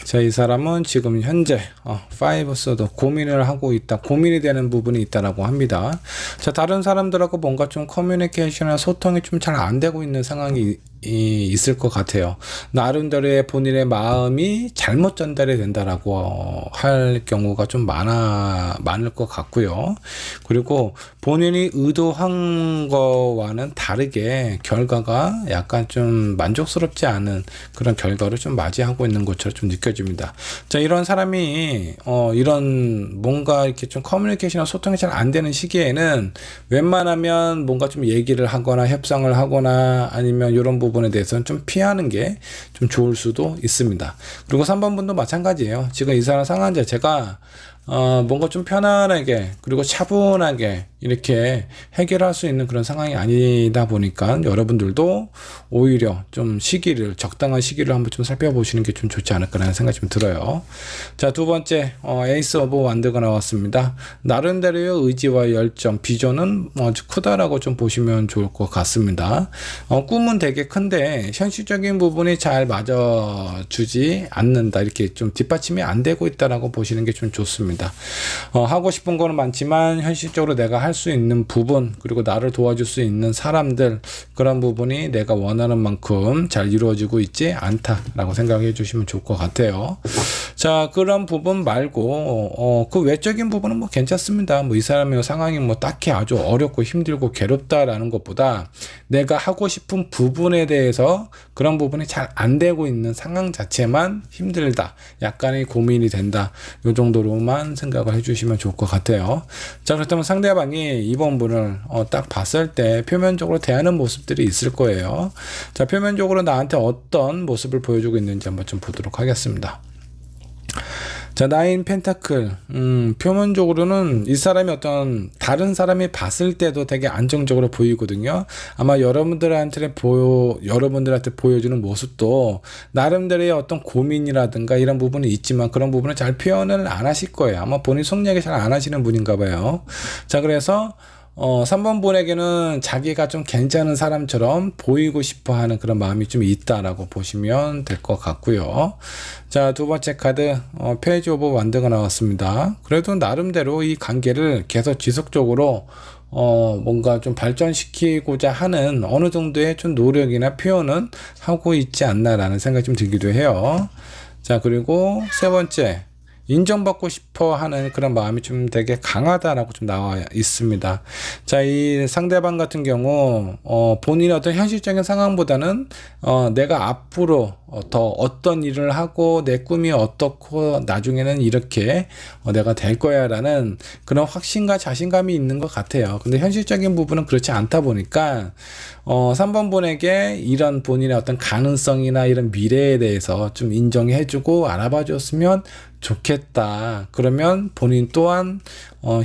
자, 이 사람은 지금 현재 5서도 고민을 하고 있다, 고민이 되는 부분이 있다라고 합니다. 자, 다른 사람들하고 뭔가 좀 커뮤니케이션이나 소통이 좀 잘 안 되고 있는 상황이 있을 것 같아요. 나름대로의 본인의 마음이 잘못 전달이 된다라고 할 경우가 좀 많을 것 같고요. 그리고 본인이 의도한 거와는 다르게 결과가 약간 좀 만족스럽지 않은 그런 결과를 좀 맞이하고 있는 것처럼 좀 느껴집니다. 자, 이런 사람이 이런 뭔가 이렇게 좀 커뮤니케이션이나 소통이 잘 안 되는 시기에는 웬만하면 뭔가 좀 얘기를 하거나 협상을 하거나 아니면 이런 부분에 대해서는 좀 피하는 게 좀 좋을 수도 있습니다. 그리고 3번 분도 마찬가지예요. 지금 이 사람 상황 자체가 뭔가 좀 편안하게 그리고 차분하게 이렇게 해결할 수 있는 그런 상황이 아니다 보니까 여러분들도 오히려 좀 적당한 시기를 한번 좀 살펴보시는 게 좀 좋지 않을까라는 생각이 좀 들어요. 자, 두 번째 에이스 오브 완드가 나왔습니다. 나름대로의 의지와 열정, 비전은 아주 크다라고 좀 보시면 좋을 것 같습니다. 꿈은 되게 큰데 현실적인 부분이 잘 맞아주지 않는다, 이렇게 좀 뒷받침이 안 되고 있다라고 보시는 게 좀 좋습니다. 하고 싶은 거는 많지만 현실적으로 내가 할 수 있는 부분, 그리고 나를 도와줄 수 있는 사람들, 그런 부분이 내가 원하는 만큼 잘 이루어지고 있지 않다라고 생각해 주시면 좋을 것 같아요. 자, 그런 부분 말고 그 외적인 부분은 뭐 괜찮습니다. 뭐 이 사람의 상황이 뭐 딱히 아주 어렵고 힘들고 괴롭다라는 것보다 내가 하고 싶은 부분에 대해서 그런 부분이 잘 안 되고 있는 상황 자체만 힘들다, 약간의 고민이 된다, 이 정도로만 생각을 해주시면 좋을 것 같아요. 자, 그렇다면 상대방이 이번 분을 딱 봤을 때 표면적으로 대하는 모습들이 있을 거예요. 자, 표면적으로 나한테 어떤 모습을 보여주고 있는지 한번 좀 보도록 하겠습니다. 자, 나인 펜타클. 표면적으로는 이 사람이 어떤 다른 사람이 봤을 때도 되게 안정적으로 보이거든요. 아마 여러분들한테 보여주는 모습도 나름대로의 어떤 고민이라든가 이런 부분이 있지만 그런 부분을 잘 표현을 안 하실 거예요. 아마 본인 속 얘기 잘 안 하시는 분인가 봐요. 자, 그래서 3번 분에게는 자기가 좀 괜찮은 사람처럼 보이고 싶어 하는 그런 마음이 좀 있다라고 보시면 될 것 같고요. 자, 두 번째 카드, 페이지 오브 완드가 나왔습니다. 그래도 나름대로 이 관계를 계속 지속적으로 뭔가 좀 발전시키고자 하는 어느 정도의 좀 노력이나 표현은 하고 있지 않나라는 생각이 좀 들기도 해요. 자, 그리고 세 번째, 인정받고 싶어 하는 그런 마음이 좀 되게 강하다라고 좀 나와 있습니다. 자, 이 상대방 같은 경우 본인의 어떤 현실적인 상황보다는 내가 앞으로 더 어떤 일을 하고 내 꿈이 어떻고 나중에는 이렇게 내가 될 거야 라는 그런 확신과 자신감이 있는 것 같아요. 근데 현실적인 부분은 그렇지 않다 보니까 3번 분에게 이런 본인의 어떤 가능성이나 이런 미래에 대해서 좀 인정해주고 알아봐 줬으면 좋겠다. 그러면 본인 또한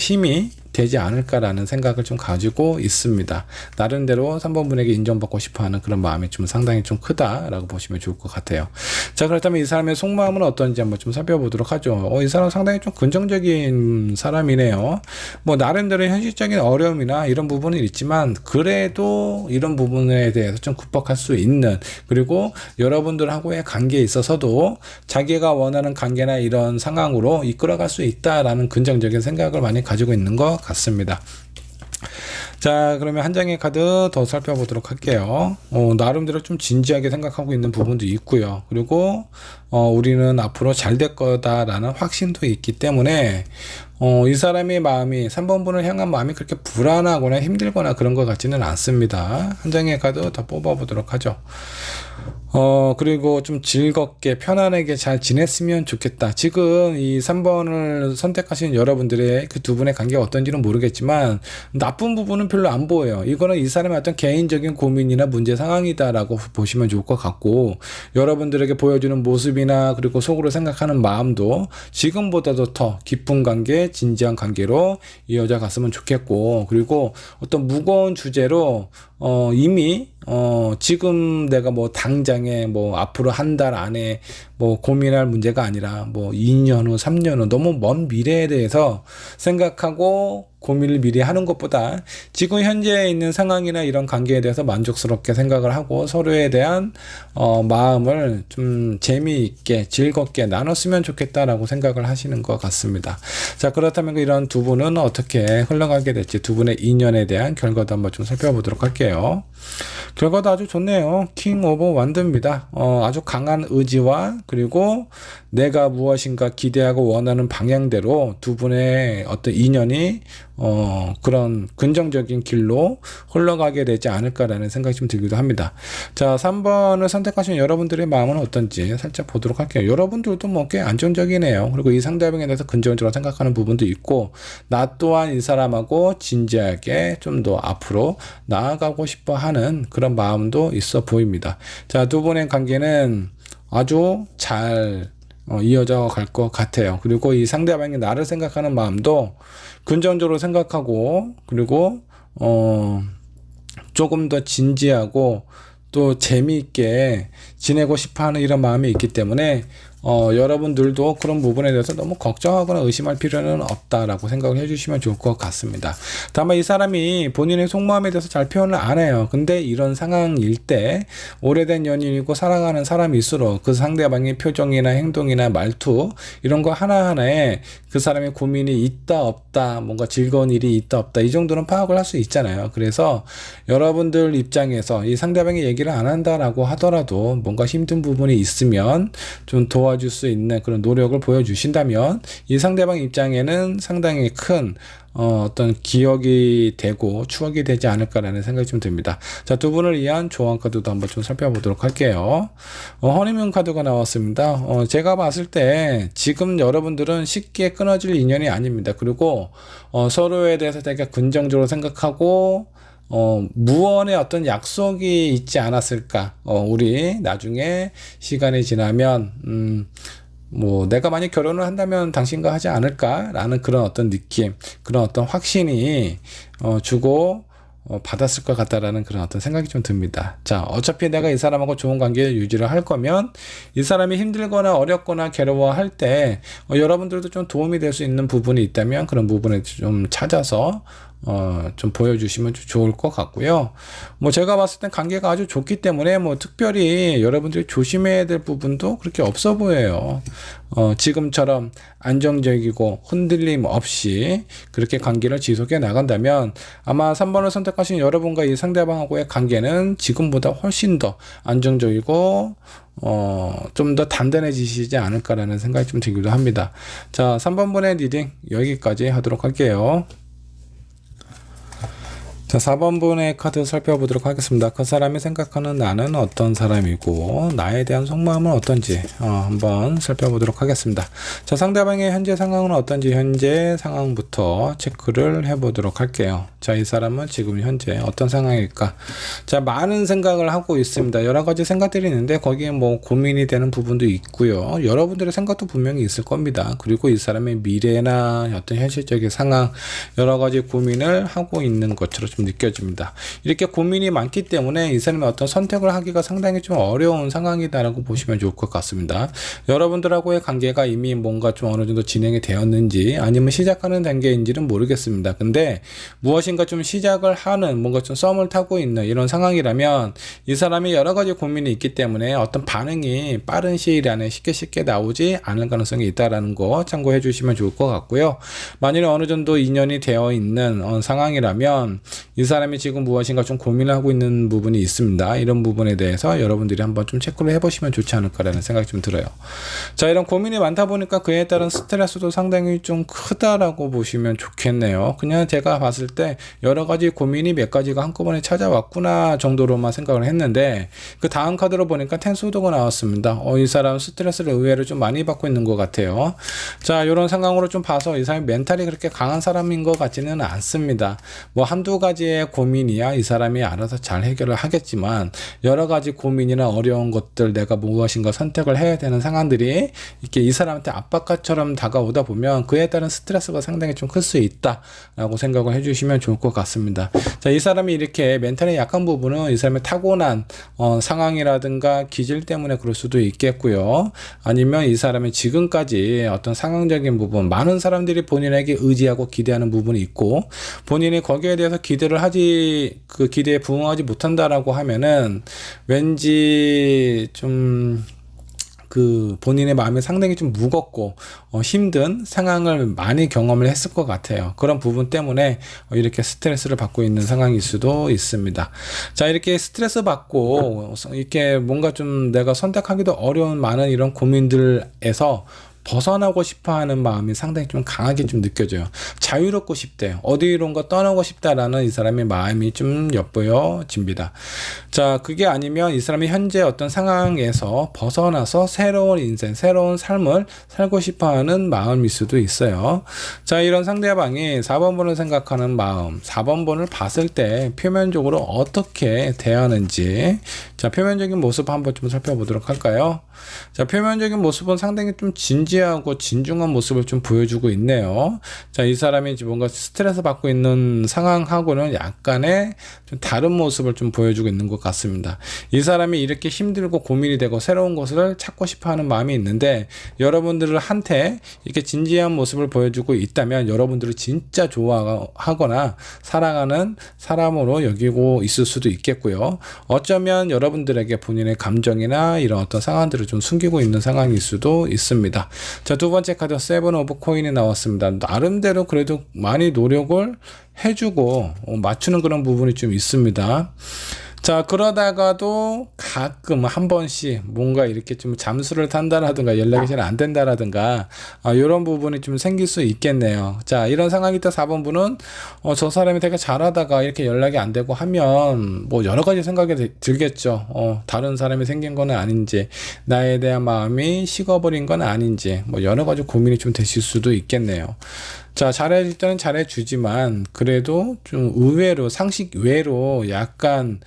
힘이 되지 않을까라는 생각을 좀 가지고 있습니다. 나름대로 3번 분에게 인정받고 싶어하는 그런 마음이 좀 상당히 좀 크다라고 보시면 좋을 것 같아요. 자, 그렇다면 이 사람의 속마음은 어떤지 한번 좀 살펴보도록 하죠. 이 사람 상당히 좀 긍정적인 사람이네요. 뭐 나름대로 현실적인 어려움이나 이런 부분은 있지만 그래도 이런 부분에 대해서 좀 극복할 수 있는, 그리고 여러분들하고의 관계에 있어서도 자기가 원하는 관계나 이런 상황으로 이끌어갈 수 있다라는 긍정적인 생각을 많이 가지고 있는 것 같습니다. 자, 그러면 한 장의 카드 더 살펴보도록 할게요. 나름대로 좀 진지하게 생각하고 있는 부분도 있고요. 그리고 우리는 앞으로 잘 될 거다라는 확신도 있기 때문에 이 사람의 마음이 3번 분을 향한 마음이 그렇게 불안하거나 힘들거나 그런 것 같지는 않습니다. 한 장의 카드 더 뽑아보도록 하죠. 그리고 좀 즐겁게 편안하게 잘 지냈으면 좋겠다. 지금 이 3번을 선택하신 여러분들의 그 두 분의 관계가 어떤지는 모르겠지만 나쁜 부분은 별로 안 보여요. 이거는 이 사람의 어떤 개인적인 고민이나 문제 상황이다라고 보시면 좋을 것 같고, 여러분들에게 보여주는 모습이나 그리고 속으로 생각하는 마음도 지금보다도 더 깊은 관계, 진지한 관계로 이어져 갔으면 좋겠고, 그리고 어떤 무거운 주제로 이미 지금 내가 뭐 당장에 뭐 앞으로 한 달 안에 뭐 고민할 문제가 아니라 뭐 2년 후, 3년 후 너무 먼 미래에 대해서 생각하고 고민을 미리 하는 것보다 지금 현재 있는 상황이나 이런 관계에 대해서 만족스럽게 생각을 하고 서로에 대한 마음을 좀 재미있게 즐겁게 나눴으면 좋겠다라고 생각을 하시는 것 같습니다. 자, 그렇다면 이런 두 분은 어떻게 흘러가게 될지, 두 분의 인연에 대한 결과도 한번 좀 살펴보도록 할게요. 결과도 아주 좋네요. 킹 오브 완드입니다. 아주 강한 의지와 그리고 내가 무엇인가 기대하고 원하는 방향대로 두 분의 어떤 인연이 그런 긍정적인 길로 흘러가게 되지 않을까라는 생각이 좀 들기도 합니다. 자, 3번을 선택하신 여러분들의 마음은 어떤지 살짝 보도록 할게요. 여러분들도 뭐 꽤 안정적이네요. 그리고 이 상대방에 대해서 긍정적으로 생각하는 부분도 있고, 나 또한 이 사람하고 진지하게 좀 더 앞으로 나아가고 싶어 하는 그런 마음도 있어 보입니다. 자, 두 분의 관계는 아주 잘 이어져 갈 것 같아요. 그리고 이 상대방이 나를 생각하는 마음도 긍정적으로 생각하고, 그리고 조금 더 진지하고 또 재미있게 지내고 싶어하는 이런 마음이 있기 때문에 여러분들도 그런 부분에 대해서 너무 걱정하거나 의심할 필요는 없다라고 생각을 해주시면 좋을 것 같습니다. 다만 이 사람이 본인의 속마음에 대해서 잘 표현을 안 해요. 근데 이런 상황일 때 오래된 연인이고 사랑하는 사람일수록 그 상대방의 표정이나 행동이나 말투 이런 거 하나하나에 그 사람의 고민이 있다 없다, 뭔가 즐거운 일이 있다 없다, 이 정도는 파악을 할 수 있잖아요. 그래서 여러분들 입장에서 이 상대방이 얘기를 안 한다라고 하더라도 뭔가 힘든 부분이 있으면 좀 도와줄 수 있는 그런 노력을 보여주신다면 이 상대방 입장에는 상당히 큰 어떤 기억이 되고 추억이 되지 않을까라는 생각이 좀 듭니다. 자, 두 분을 위한 조언 카드도 한번 좀 살펴보도록 할게요. 허니문 카드가 나왔습니다. 제가 봤을 때 지금 여러분들은 쉽게 끊어질 인연이 아닙니다. 그리고 서로에 대해서 되게 긍정적으로 생각하고 무언의 어떤 약속이 있지 않았을까. 우리 나중에 시간이 지나면 뭐 내가 만약 결혼을 한다면 당신과 하지 않을까라는 그런 어떤 느낌, 그런 어떤 확신이 주고 받았을 것 같다라는 그런 어떤 생각이 좀 듭니다. 자, 어차피 내가 이 사람하고 좋은 관계를 유지를 할 거면 이 사람이 힘들거나 어렵거나 괴로워할 때 여러분들도 좀 도움이 될 수 있는 부분이 있다면 그런 부분을 좀 찾아서 좀 보여주시면 좋을 것 같고요. 뭐 제가 봤을 땐 관계가 아주 좋기 때문에 뭐 특별히 여러분들이 조심해야 될 부분도 그렇게 없어 보여요. 지금처럼 안정적이고 흔들림 없이 그렇게 관계를 지속해 나간다면 아마 3번을 선택하신 여러분과 이 상대방하고의 관계는 지금보다 훨씬 더 안정적이고 좀 더 단단해지시지 않을까라는 생각이 좀 들기도 합니다. 자, 3번 분의 리딩 여기까지 하도록 할게요. 자, 4번분의 카드 살펴보도록 하겠습니다. 그 사람이 생각하는 나는 어떤 사람이고 나에 대한 속마음은 어떤지 한번 살펴보도록 하겠습니다. 자, 상대방의 현재 상황은 어떤지 현재 상황부터 체크를 해보도록 할게요. 자, 이 사람은 지금 현재 어떤 상황일까? 자, 많은 생각을 하고 있습니다. 여러 가지 생각들이 있는데 거기에 뭐 고민이 되는 부분도 있고요. 여러분들의 생각도 분명히 있을 겁니다. 그리고 이 사람의 미래나 어떤 현실적인 상황 여러 가지 고민을 하고 있는 것처럼 좀 느껴집니다. 이렇게 고민이 많기 때문에 이 사람이 어떤 선택을 하기가 상당히 좀 어려운 상황이다라고 보시면 좋을 것 같습니다. 여러분들하고의 관계가 이미 뭔가 좀 어느 정도 진행이 되었는지 아니면 시작하는 단계인지는 모르겠습니다. 근데 무엇인가 좀 시작을 하는 뭔가 좀 썸을 타고 있는 이런 상황이라면 이 사람이 여러 가지 고민이 있기 때문에 어떤 반응이 빠른 시일 안에 쉽게 나오지 않을 가능성이 있다라는 거 참고해 주시면 좋을 것 같고요. 만일에 어느 정도 인연이 되어 있는 상황이라면 이 사람이 지금 무엇인가 좀 고민을 하고 있는 부분이 있습니다. 이런 부분에 대해서 여러분들이 한번 좀 체크를 해보시면 좋지 않을까라는 생각이 좀 들어요. 자, 이런 고민이 많다 보니까 그에 따른 스트레스도 상당히 좀 크다라고 보시면 좋겠네요. 그냥 제가 봤을 때 여러 가지 고민이 몇 가지가 한꺼번에 찾아왔구나 정도로만 생각을 했는데 그 다음 카드로 보니까 텐소드가 나왔습니다. 이 사람 스트레스를 의외로 좀 많이 받고 있는 것 같아요. 자, 이런 상황으로 좀 봐서 이 사람이 멘탈이 그렇게 강한 사람인 것 같지는 않습니다. 뭐 한두 가지의 고민이야 이 사람이 알아서 잘 해결을 하겠지만 여러 가지 고민이나 어려운 것들 내가 무엇인가 선택을 해야 되는 상황들이 이렇게 이 사람한테 압박감처럼 다가오다 보면 그에 따른 스트레스가 상당히 좀 클 수 있다라고 생각을 해주시면 좋을 것 같습니다. 자, 이 사람이 이렇게 멘탈이 약한 부분은 이 사람의 타고난 상황이라든가 기질 때문에 그럴 수도 있겠고요. 아니면 이 사람이 지금까지 어떤 상황적인 부분 많은 사람들이 본인에게 의지하고 기대하는 부분이 있고 본인이 거기에 대해서 기대를 하지 그 기대에 부응하지 못한다라고 하면은 왠지 좀 그 본인의 마음이 상당히 좀 무겁고 힘든 상황을 많이 경험을 했을 것 같아요. 그런 부분 때문에 이렇게 스트레스를 받고 있는 상황일 수도 있습니다. 자, 이렇게 스트레스 받고 이렇게 뭔가 좀 내가 선택하기도 어려운 많은 이런 고민들에서 벗어나고 싶어 하는 마음이 상당히 좀 강하게 좀 느껴져요. 자유롭고 싶대요. 어디론가 떠나고 싶다라는 이 사람의 마음이 좀 엿보여집니다. 자, 그게 아니면 이 사람이 현재 어떤 상황에서 벗어나서 새로운 인생, 새로운 삶을 살고 싶어 하는 마음일 수도 있어요. 자, 이런 상대방이 4번분을 생각하는 마음, 4번분을 봤을 때 표면적으로 어떻게 대하는지, 자, 표면적인 모습 한번 좀 살펴보도록 할까요? 자, 표면적인 모습은 상당히 좀 진지하고 진중한 모습을 좀 보여주고 있네요. 자, 이 사람이 뭔가 스트레스 받고 있는 상황하고는 약간의 좀 다른 모습을 좀 보여주고 있는 것 같습니다. 이 사람이 이렇게 힘들고 고민이 되고 새로운 것을 찾고 싶어 하는 마음이 있는데 여러분들한테 이렇게 진지한 모습을 보여주고 있다면 여러분들을 진짜 좋아하거나 사랑하는 사람으로 여기고 있을 수도 있겠고요. 어쩌면 여러분들에게 본인의 감정이나 이런 어떤 상황들을 좀 숨기고 있는 상황일 수도 있습니다. 자, 두 번째 카드 세븐 오브 코인이 나왔습니다. 나름대로 그래도 많이 노력을 해주고 맞추는 그런 부분이 좀 있습니다. 자, 그러다가도 가끔 한 번씩 뭔가 이렇게 좀 잠수를 탄다라든가 연락이 잘 안 된다라든가 이런 부분이 좀 생길 수 있겠네요. 자, 이런 상황이 또 4번분은 저 사람이 되게 잘하다가 이렇게 연락이 안 되고 하면 뭐 여러 가지 생각이 들겠죠. 다른 사람이 생긴 건 아닌지 나에 대한 마음이 식어버린 건 아닌지 뭐 여러 가지 고민이 좀 되실 수도 있겠네요. 자, 잘해줄 때는 잘해주지만 그래도 좀 의외로 상식 외로 약간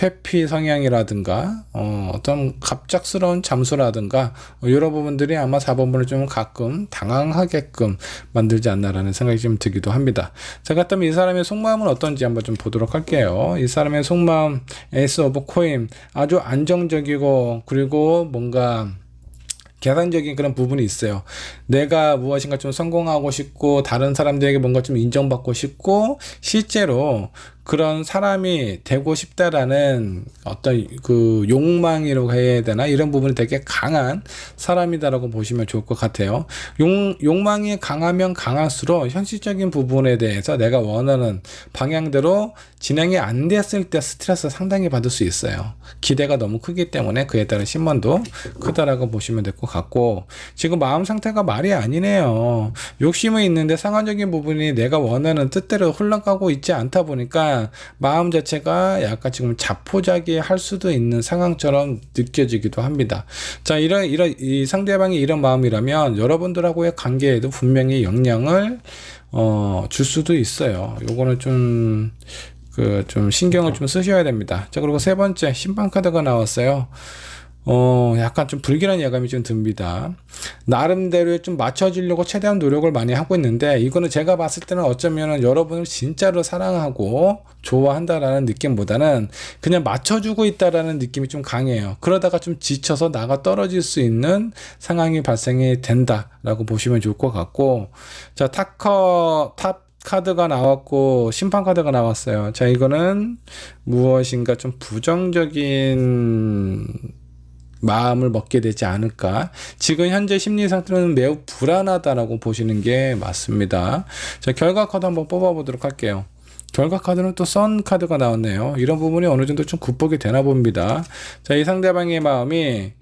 회피 성향이라든가 어떤 갑작스러운 잠수라든가 이런 부분들이 아마 4번분을 좀 가끔 당황하게끔 만들지 않나라는 생각이 좀 들기도 합니다. 자, 그렇다면 이 사람의 속마음은 어떤지 한번 좀 보도록 할게요. 이 사람의 속마음 에이스 오브 코인 아주 안정적이고 그리고 뭔가 계산적인 그런 부분이 있어요. 내가 무엇인가 좀 성공하고 싶고 다른 사람들에게 뭔가 좀 인정받고 싶고 실제로 그런 사람이 되고 싶다라는 어떤 그 욕망이라고 해야 되나, 이런 부분이 되게 강한 사람이다라고 보시면 좋을 것 같아요. 욕망이 강하면 강할수록 현실적인 부분에 대해서 내가 원하는 방향대로 진행이 안 됐을 때 스트레스 상당히 받을 수 있어요. 기대가 너무 크기 때문에 그에 따른 신망도 크다라고 보시면 될 것 같고, 지금 마음 상태가 말이 아니네요. 욕심은 있는데 상황적인 부분이 내가 원하는 뜻대로 흘러가고 있지 않다 보니까 마음 자체가 약간 지금 자포자기할 수도 있는 상황처럼 느껴지기도 합니다. 자, 이 상대방이 이런 마음이라면 여러분들하고의 관계에도 분명히 영향을 줄 수도 있어요. 요거는 좀 신경을 좀 쓰셔야 됩니다. 자, 그리고 세 번째, 신방 카드가 나왔어요. 약간 좀 불길한 예감이 좀 듭니다. 나름대로 좀 맞춰주려고 최대한 노력을 많이 하고 있는데, 이거는 제가 봤을 때는 어쩌면은 여러분을 진짜로 사랑하고 좋아한다라는 느낌보다는 그냥 맞춰주고 있다라는 느낌이 좀 강해요. 그러다가 좀 지쳐서 나가 떨어질 수 있는 상황이 발생이 된다라고 보시면 좋을 것 같고, 자, 탑 카드가 나왔고 심판 카드가 나왔어요. 자, 이거는 무엇인가 좀 부정적인 마음을 먹게 되지 않을까. 지금 현재 심리 상태는 매우 불안하다라고 보시는 게 맞습니다. 자, 결과 카드 한번 뽑아 보도록 할게요. 결과 카드는 또 선 카드가 나왔네요. 이런 부분이 어느 정도 좀 극복이 되나 봅니다. 자, 이 상대방의 마음이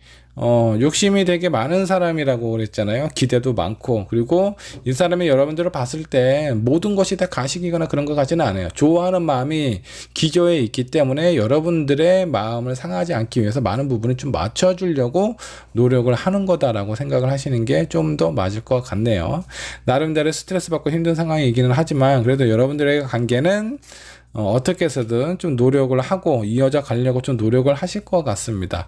욕심이 되게 많은 사람이라고 그랬잖아요. 기대도 많고, 그리고 이 사람이 여러분들을 봤을 때 모든 것이 다 가식이거나 그런 것 같지는 않아요. 좋아하는 마음이 기저에 있기 때문에 여러분들의 마음을 상하지 않기 위해서 많은 부분을 좀 맞춰주려고 노력을 하는 거다라고 생각을 하시는 게 좀 더 맞을 것 같네요. 나름대로 스트레스 받고 힘든 상황이기는 하지만 그래도 여러분들의 관계는 어떻게 해서든 좀 노력을 하고 이어져 가려고 좀 노력을 하실 것 같습니다.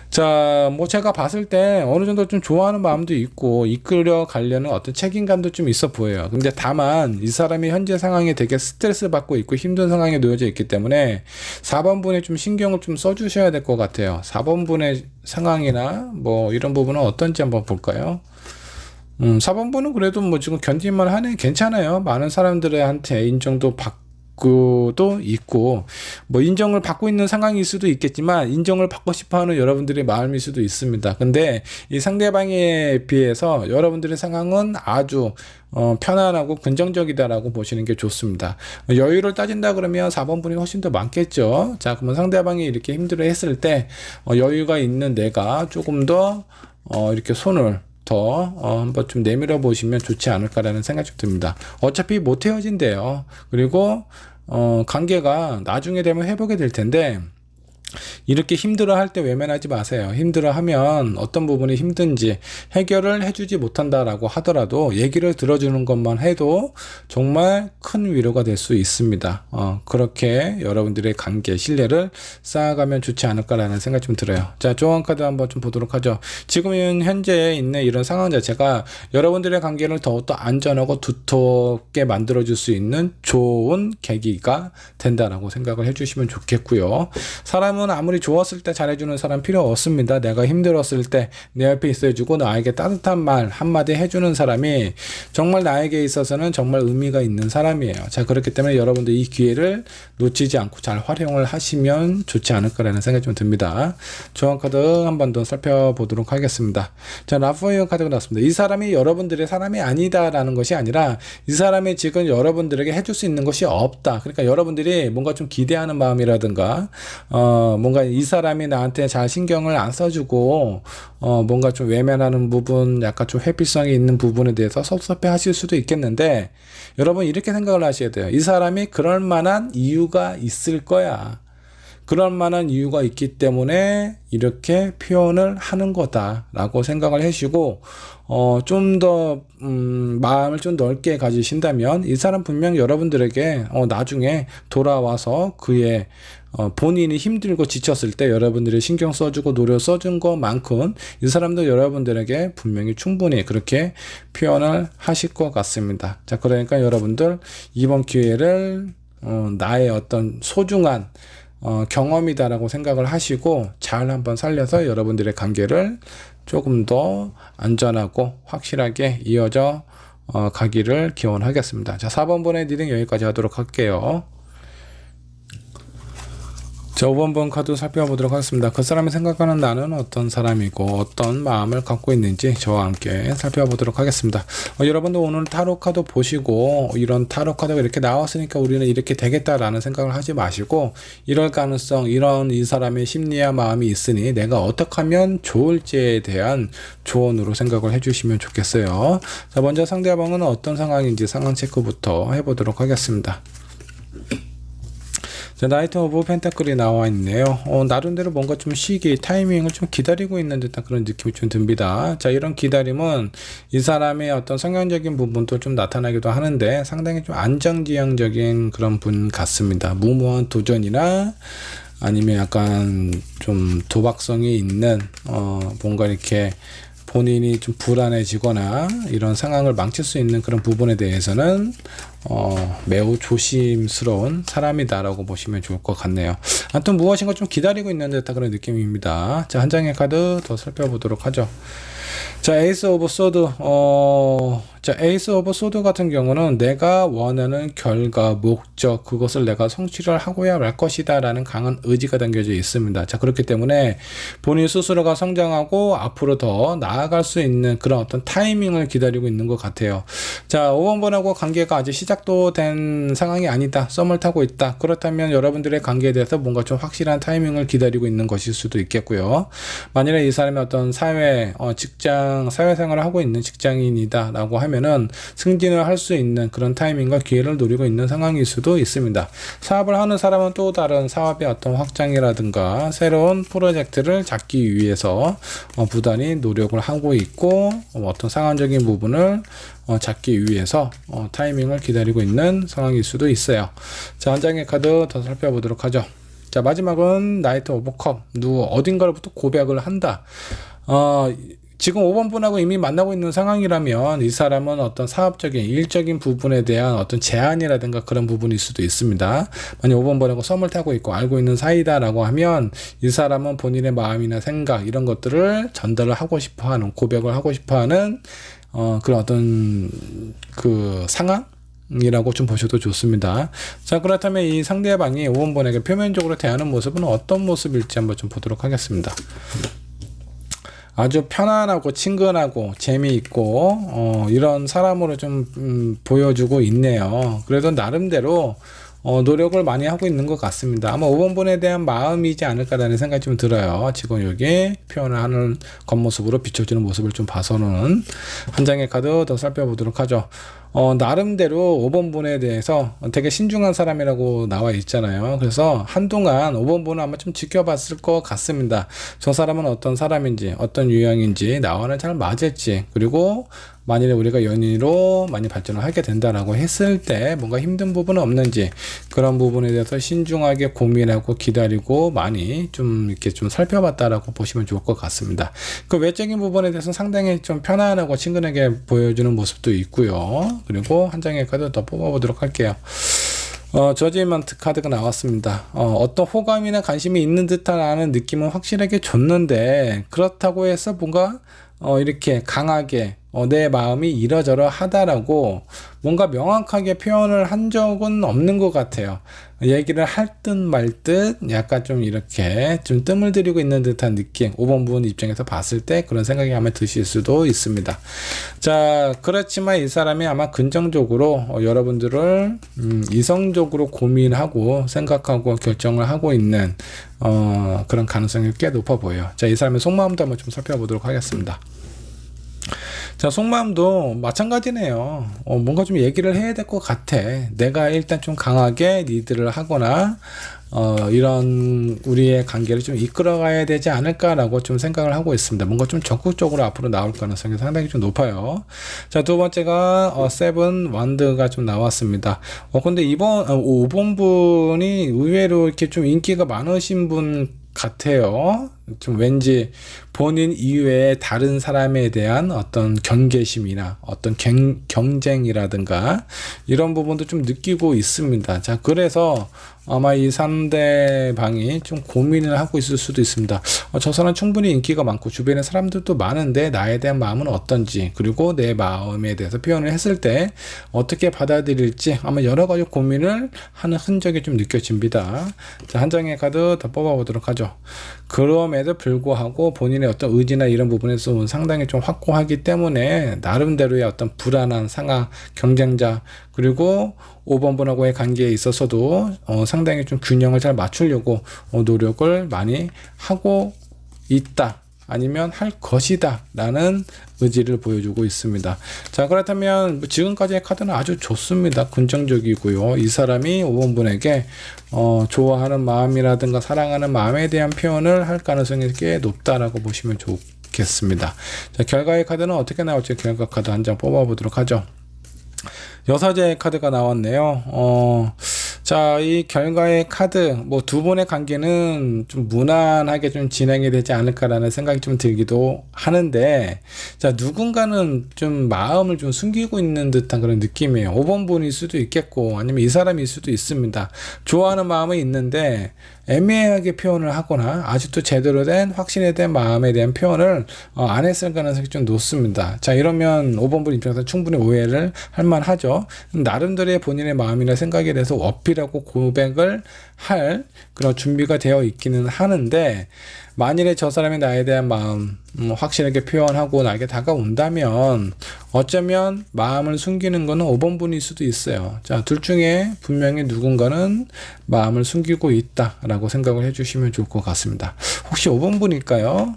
자, 뭐 제가 봤을 때 어느 정도 좀 좋아하는 마음도 있고 이끌어 가려는 어떤 책임감도 좀 있어 보여요. 근데 다만 이 사람이 현재 상황에 되게 스트레스 받고 있고 힘든 상황에 놓여져 있기 때문에 4번 분에 좀 신경을 좀 써주셔야 될 것 같아요. 4번 분의 상황이나 뭐 이런 부분은 어떤지 한번 볼까요? 4번 분은 그래도 뭐 지금 견딜만 하네. 괜찮아요. 많은 사람들한테 인정도 받고 도 있고, 뭐 인정을 받고 있는 상황일 수도 있겠지만 인정을 받고 싶어하는 여러분들의 마음일 수도 있습니다. 근데 이 상대방에 비해서 여러분들의 상황은 아주 편안하고 긍정적이다라고 보시는 게 좋습니다. 여유를 따진다 그러면 4번 분이 훨씬 더 많겠죠. 자, 그러면 상대방이 이렇게 힘들어 했을 때 여유가 있는 내가 조금 더 이렇게 손을 한번 좀 내밀어 보시면 좋지 않을까라는 생각이 좀 듭니다. 어차피 못 헤어진대요. 그리고 관계가 나중에 되면 회복이 될 텐데 이렇게 힘들어 할 때 외면하지 마세요. 힘들어 하면 어떤 부분이 힘든지 해결을 해주지 못한다라고 하더라도 얘기를 들어주는 것만 해도 정말 큰 위로가 될 수 있습니다. 그렇게 여러분들의 관계 신뢰를 쌓아가면 좋지 않을까라는 생각이 좀 들어요. 자, 조언 카드 한번 좀 보도록 하죠. 지금 현재 있는 이런 상황 자체가 여러분들의 관계를 더욱더 안전하고 두텁게 만들어줄 수 있는 좋은 계기가 된다라고 생각을 해주시면 좋겠고요. 사람은 아무리 좋았을 때 잘해주는 사람 필요 없습니다. 내가 힘들었을 때 내 옆에 있어주고 나에게 따뜻한 말 한마디 해주는 사람이 정말 나에게 있어서는 정말 의미가 있는 사람이에요. 자, 그렇기 때문에 여러분들 이 기회를 놓치지 않고 잘 활용을 하시면 좋지 않을까라는 생각이 좀 듭니다. 조언 카드 한 번 더 살펴보도록 하겠습니다. 자, 라포이어 카드가 나왔습니다. 이 사람이 여러분들의 사람이 아니다라는 것이 아니라 이 사람이 지금 여러분들에게 해줄 수 있는 것이 없다. 그러니까 여러분들이 뭔가 좀 기대하는 마음이라든가 뭔가 이 사람이 나한테 잘 신경을 안 써주고 뭔가 좀 외면하는 부분, 약간 좀 회피성이 있는 부분에 대해서 섭섭해 하실 수도 있겠는데, 여러분 이렇게 생각을 하셔야 돼요. 이 사람이 그럴 만한 이유가 있을 거야. 그럴 만한 이유가 있기 때문에 이렇게 표현을 하는 거다라고 생각을 해주시고, 좀 더 마음을 좀 넓게 가지신다면 이 사람 분명 여러분들에게 나중에 돌아와서 그의 본인이 힘들고 지쳤을 때 여러분들이 신경 써주고 노력 써준 것만큼 이 사람도 여러분들에게 분명히 충분히 그렇게 표현을 하실 것 같습니다. 자, 그러니까 여러분들 이번 기회를 나의 어떤 소중한 경험이다라고 생각을 하시고 잘 한번 살려서 여러분들의 관계를 조금 더 안전하고 확실하게 이어져 가기를 기원하겠습니다. 자, 4번 번의 리딩 여기까지 하도록 할게요. 자, 5번 번 카드 살펴보도록 하겠습니다. 그 사람이 생각하는 나는 어떤 사람이고 어떤 마음을 갖고 있는지 저와 함께 살펴보도록 하겠습니다. 여러분도 오늘 타로 카드 보시고 이런 타로 카드가 이렇게 나왔으니까 우리는 이렇게 되겠다라는 생각을 하지 마시고 이럴 가능성, 이런 이 사람의 심리와 마음이 있으니 내가 어떻게 하면 좋을지에 대한 조언으로 생각을 해주시면 좋겠어요. 자, 먼저 상대방은 어떤 상황인지 상황 체크부터 해보도록 하겠습니다. 자, 나이트 오브 펜타클이 나와 있네요. 나름대로 뭔가 좀 시기, 타이밍을 좀 기다리고 있는 듯한 그런 느낌이 좀 듭니다. 자, 이런 기다림은 이 사람의 어떤 성향적인 부분도 좀 나타나기도 하는데 상당히 좀 안정지향적인 그런 분 같습니다. 무모한 도전이나 아니면 약간 좀 도박성이 있는 뭔가 이렇게 본인이 좀 불안해지거나 이런 상황을 망칠 수 있는 그런 부분에 대해서는 매우 조심스러운 사람이다라고 보시면 좋을 것 같네요. 아무튼 무엇인가 좀 기다리고 있는 듯한 그런 느낌입니다. 자, 한 장의 카드 더 살펴보도록 하죠. 자, 에이스 오브 소드. 자, 에이스 오브 소드 같은 경우는 내가 원하는 결과, 목적, 그것을 내가 성취를 하고야 말 것이다 라는 강한 의지가 담겨져 있습니다. 자, 그렇기 때문에 본인 스스로가 성장하고 앞으로 더 나아갈 수 있는 그런 어떤 타이밍을 기다리고 있는 것 같아요. 자, 5번분하고 관계가 아직 시작도 된 상황이 아니다. 썸을 타고 있다. 그렇다면 여러분들의 관계에 대해서 뭔가 좀 확실한 타이밍을 기다리고 있는 것일 수도 있겠고요. 만약에 이 사람이 어떤 사회, 직장, 사회생활을 하고 있는 직장인이다 라고 하면은 승진을 할 수 있는 그런 타이밍과 기회를 노리고 있는 상황일 수도 있습니다. 사업을 하는 사람은 또 다른 사업의 어떤 확장이라든가 새로운 프로젝트를 잡기 위해서 부단히 노력을 하고 있고 어떤 상황적인 부분을 잡기 위해서 타이밍을 기다리고 있는 상황일 수도 있어요. 자, 한 장의 카드 더 살펴보도록 하죠. 자, 마지막은 나이트 오브 컵. 누구 어딘가로부터 고백을 한다. 지금 5번 분하고 이미 만나고 있는 상황이라면 이 사람은 어떤 사업적인 일적인 부분에 대한 어떤 제안이라든가 그런 부분일 수도 있습니다. 만약 5번 분하고 썸을 타고 있고 알고 있는 사이다라고 하면 이 사람은 본인의 마음이나 생각 이런 것들을 전달을 하고 싶어하는, 고백을 하고 싶어하는 그런 어떤 그 상황? 이라고 좀 보셔도 좋습니다. 자, 그렇다면 이 상대방이 5번 분에게 표면적으로 대하는 모습은 어떤 모습일지 한번 좀 보도록 하겠습니다. 아주 편안하고 친근하고 재미있고 이런 사람으로 좀 보여주고 있네요. 그래도 나름대로 노력을 많이 하고 있는 것 같습니다. 아마 5번 분에 대한 마음이지 않을까라는 생각이 좀 들어요. 지금 여기 표현을 하는 겉모습으로 비춰지는 모습을 좀 봐서는 한 장의 카드 더 살펴보도록 하죠. 나름대로 5번 분에 대해서 되게 신중한 사람이라고 나와 있잖아요. 그래서 한동안 5번 분은 아마 좀 지켜봤을 것 같습니다. 저 사람은 어떤 사람인지, 어떤 유형인지, 나와는 잘 맞을지, 그리고 만일에 우리가 연인으로 많이 발전을 하게 된다라고 했을 때 뭔가 힘든 부분은 없는지 그런 부분에 대해서 신중하게 고민하고 기다리고 많이 좀 이렇게 좀 살펴봤다라고 보시면 좋을 것 같습니다. 그 외적인 부분에 대해서는 상당히 좀 편안하고 친근하게 보여주는 모습도 있고요. 그리고 한 장의 카드 더 뽑아보도록 할게요. 저지먼트 카드가 나왔습니다. 어떤 호감이나 관심이 있는 듯한 느낌은 확실하게 줬는데 그렇다고 해서 뭔가 이렇게 강하게 내 마음이 이러저러 하다라고 뭔가 명확하게 표현을 한 적은 없는 것 같아요. 얘기를 할 듯 말 듯 약간 좀 이렇게 좀 뜸을 들이고 있는 듯한 느낌, 5번 분 입장에서 봤을 때 그런 생각이 아마 드실 수도 있습니다. 자, 그렇지만 이 사람이 아마 긍정적으로 여러분들을 이성적으로 고민하고 생각하고 결정을 하고 있는 그런 가능성이 꽤 높아 보여요. 자, 이 사람의 속마음도 한번 좀 살펴보도록 하겠습니다. 자, 속마음도 마찬가지네요. 뭔가 좀 얘기를 해야 될 것 같아. 내가 일단 좀 강하게 리드를 하거나 이런 우리의 관계를 좀 이끌어가야 되지 않을까라고 좀 생각을 하고 있습니다. 뭔가 좀 적극적으로 앞으로 나올 가능성이 상당히 좀 높아요. 자, 두 번째가 세븐 완드가 좀 나왔습니다. 근데 5번 분이 의외로 이렇게 좀 인기가 많으신 분 같아요. 좀 왠지 본인 이외에 다른 사람에 대한 어떤 경계심이나 어떤 경쟁이라든가 이런 부분도 좀 느끼고 있습니다. 자, 그래서 아마 이 상대방이 좀 고민을 하고 있을 수도 있습니다. 저 사람 충분히 인기가 많고 주변에 사람들도 많은데 나에 대한 마음은 어떤지, 그리고 내 마음에 대해서 표현을 했을 때 어떻게 받아들일지 아마 여러 가지 고민을 하는 흔적이 좀 느껴집니다. 자, 한 장의 카드 더 뽑아보도록 하죠. 그럼에도 불구하고 본인의 어떤 의지나 이런 부분에서 상당히 좀 확고하기 때문에 나름대로의 어떤 불안한 상황, 경쟁자, 그리고 5번 분하고의 관계에 있어서도 상당히 좀 균형을 잘 맞추려고 노력을 많이 하고 있다, 아니면 할 것이다 라는 의지를 보여주고 있습니다. 자, 그렇다면 지금까지의 카드는 아주 좋습니다. 긍정적이고요. 이 사람이 5번 분에게 좋아하는 마음이라든가 사랑하는 마음에 대한 표현을 할 가능성이 꽤 높다라고 보시면 좋겠습니다. 자, 결과의 카드는 어떻게 나올지 결과 카드 한 장 뽑아보도록 하죠. 여사제의 카드가 나왔네요. 자, 이 결과의 카드, 뭐 두 분의 관계는 좀 무난하게 좀 진행이 되지 않을까라는 생각이 좀 들기도 하는데, 자, 누군가는 좀 마음을 좀 숨기고 있는 듯한 그런 느낌이에요. 5번 분일 수도 있겠고, 아니면 이 사람일 수도 있습니다. 좋아하는 마음은 있는데, 애매하게 표현을 하거나 아직도 제대로 된 확신에 대한 마음에 대한 표현을 안 했을 가능성이 좀 높습니다. 자, 이러면 5번 분 입장에서 충분히 오해를 할 만하죠. 나름대로의 본인의 마음이나 생각에 대해서 어필하고 고백을 할 그런 준비가 되어 있기는 하는데, 만일에 저 사람이 나에 대한 마음 확실하게 표현하고 나에게 다가온다면 어쩌면 마음을 숨기는 거는 5번 분일 수도 있어요. 자, 둘 중에 분명히 누군가는 마음을 숨기고 있다라고 생각을 해주시면 좋을 것 같습니다. 혹시 5번 분일까요?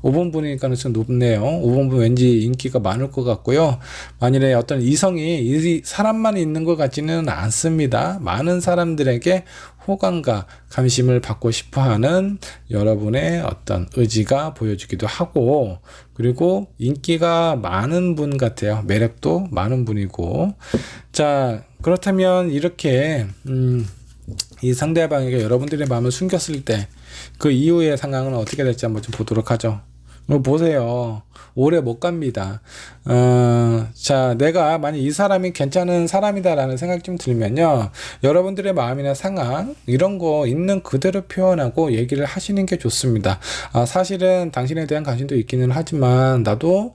5번 분일 가능성이 높네요. 5번 분 왠지 인기가 많을 것 같고요. 만일에 어떤 이성이 이 사람만 있는 것 같지는 않습니다. 많은 사람들에게 호감과 관심을 받고 싶어하는 여러분의 어떤 의지가 보여지기도 하고, 그리고 인기가 많은 분 같아요. 매력도 많은 분이고. 자, 그렇다면 이렇게 이 상대방에게 여러분들의 마음을 숨겼을 때 그 이후의 상황은 어떻게 될지 한번 좀 보도록 하죠. 보세요. 오래 못 갑니다. 자, 내가 만약 이 사람이 괜찮은 사람이다라는 생각이 좀 들면요, 여러분들의 마음이나 상황 이런 거 있는 그대로 표현하고 얘기를 하시는 게 좋습니다. 사실은 당신에 대한 관심도 있기는 하지만 나도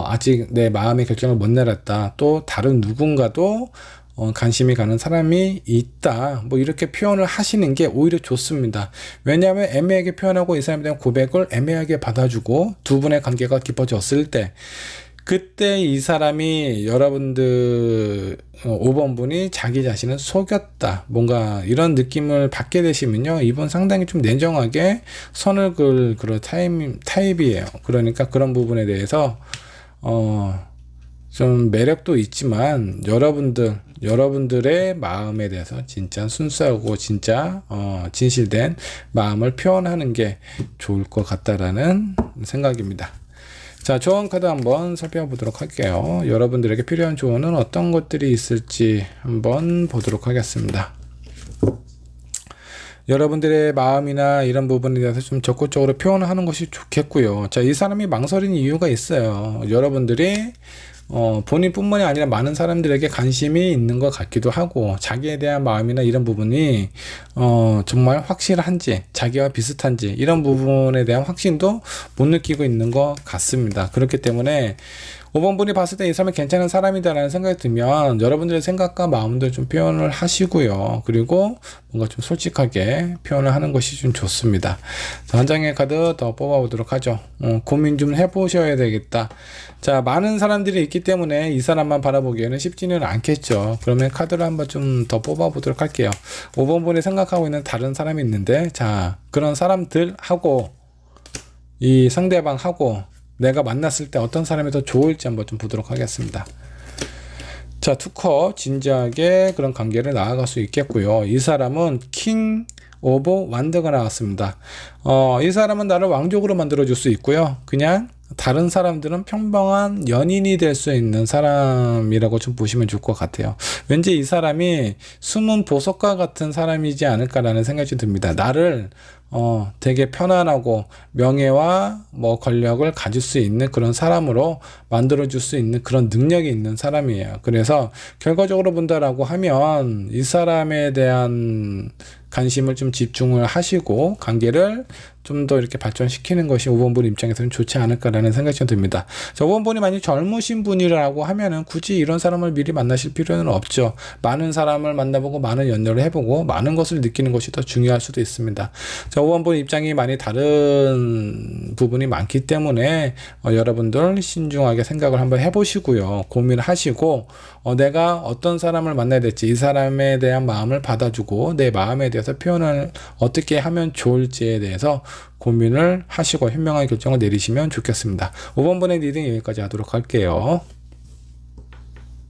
아직 내 마음의 결정을 못 내렸다, 또 다른 누군가도 관심이 가는 사람이 있다, 뭐 이렇게 표현을 하시는 게 오히려 좋습니다. 왜냐하면 애매하게 표현하고 이 사람에 대한 고백을 애매하게 받아주고 두 분의 관계가 깊어졌을 때, 그때 이 사람이 타이틀 5번 분이 자기 자신을 속였다, 뭔가 이런 느낌을 받게 되시면요, 이분 상당히 좀 냉정하게 선을 그을 그런 타입이에요. 그러니까 그런 부분에 대해서 좀 매력도 있지만 여러분들의 마음에 대해서 진짜 순수하고 진짜 진실된 마음을 표현하는 게 좋을 것 같다라는 생각입니다. 자, 조언 카드 한번 살펴보도록 할게요. 여러분들에게 필요한 조언은 어떤 것들이 있을지 한번 보도록 하겠습니다. 여러분들의 마음이나 이런 부분에 대해서 좀 적극적으로 표현하는 것이 좋겠고요. 자, 이 사람이 망설이는 이유가 있어요. 여러분들이 본인뿐만이 아니라 많은 사람들에게 관심이 있는 것 같기도 하고, 자기에 대한 마음이나 이런 부분이 정말 확실한지, 자기와 비슷한지 이런 부분에 대한 확신도 못 느끼고 있는 것 같습니다. 그렇기 때문에 5번 분이 봤을 때 이 사람이 괜찮은 사람이다라는 생각이 들면 여러분들의 생각과 마음들 좀 표현을 하시고요. 그리고 뭔가 좀 솔직하게 표현을 하는 것이 좀 좋습니다. 자, 한 장의 카드 더 뽑아보도록 하죠. 고민 좀 해보셔야 되겠다. 자, 많은 사람들이 있기 때문에 이 사람만 바라보기에는 쉽지는 않겠죠. 그러면 카드를 한번 좀 더 뽑아보도록 할게요. 5번 분이 생각하고 있는 다른 사람이 있는데, 자, 그런 사람들하고 이 상대방하고 내가 만났을 때 어떤 사람이 더 좋을지 한번 좀 보도록 하겠습니다. 자, 투컵 진지하게 그런 관계를 나아갈 수 있겠고요. 이 사람은 킹 오브 완드가 나왔습니다. 이 사람은 나를 왕족으로 만들어줄 수 있고요. 그냥 다른 사람들은 평범한 연인이 될 수 있는 사람이라고 좀 보시면 좋을 것 같아요. 왠지 이 사람이 숨은 보석과 같은 사람이지 않을까라는 생각이 듭니다. 나를 되게 편안하고 명예와 뭐 권력을 가질 수 있는 그런 사람으로 만들어줄 수 있는 그런 능력이 있는 사람이에요. 그래서 결과적으로 본다라고 하면 이 사람에 대한 관심을 좀 집중을 하시고 관계를 좀 더 이렇게 발전시키는 것이 5번 분 입장에서는 좋지 않을까라는 생각이 좀 듭니다. 자, 5번 분이 만약 젊으신 분이라고 하면은 굳이 이런 사람을 미리 만나실 필요는 없죠. 많은 사람을 만나보고 많은 연애를 해보고 많은 것을 느끼는 것이 더 중요할 수도 있습니다. 자, 5번 분 입장이 많이 다른 부분이 많기 때문에 여러분들 신중하게 생각을 한번 해보시고요. 고민하시고 내가 어떤 사람을 만나야 될지, 이 사람에 대한 마음을 받아주고 내 마음에 대해서 표현을 어떻게 하면 좋을지에 대해서 고민을 하시고 현명한 결정을 내리시면 좋겠습니다. 5번 분의 리딩 여기까지 하도록 할게요.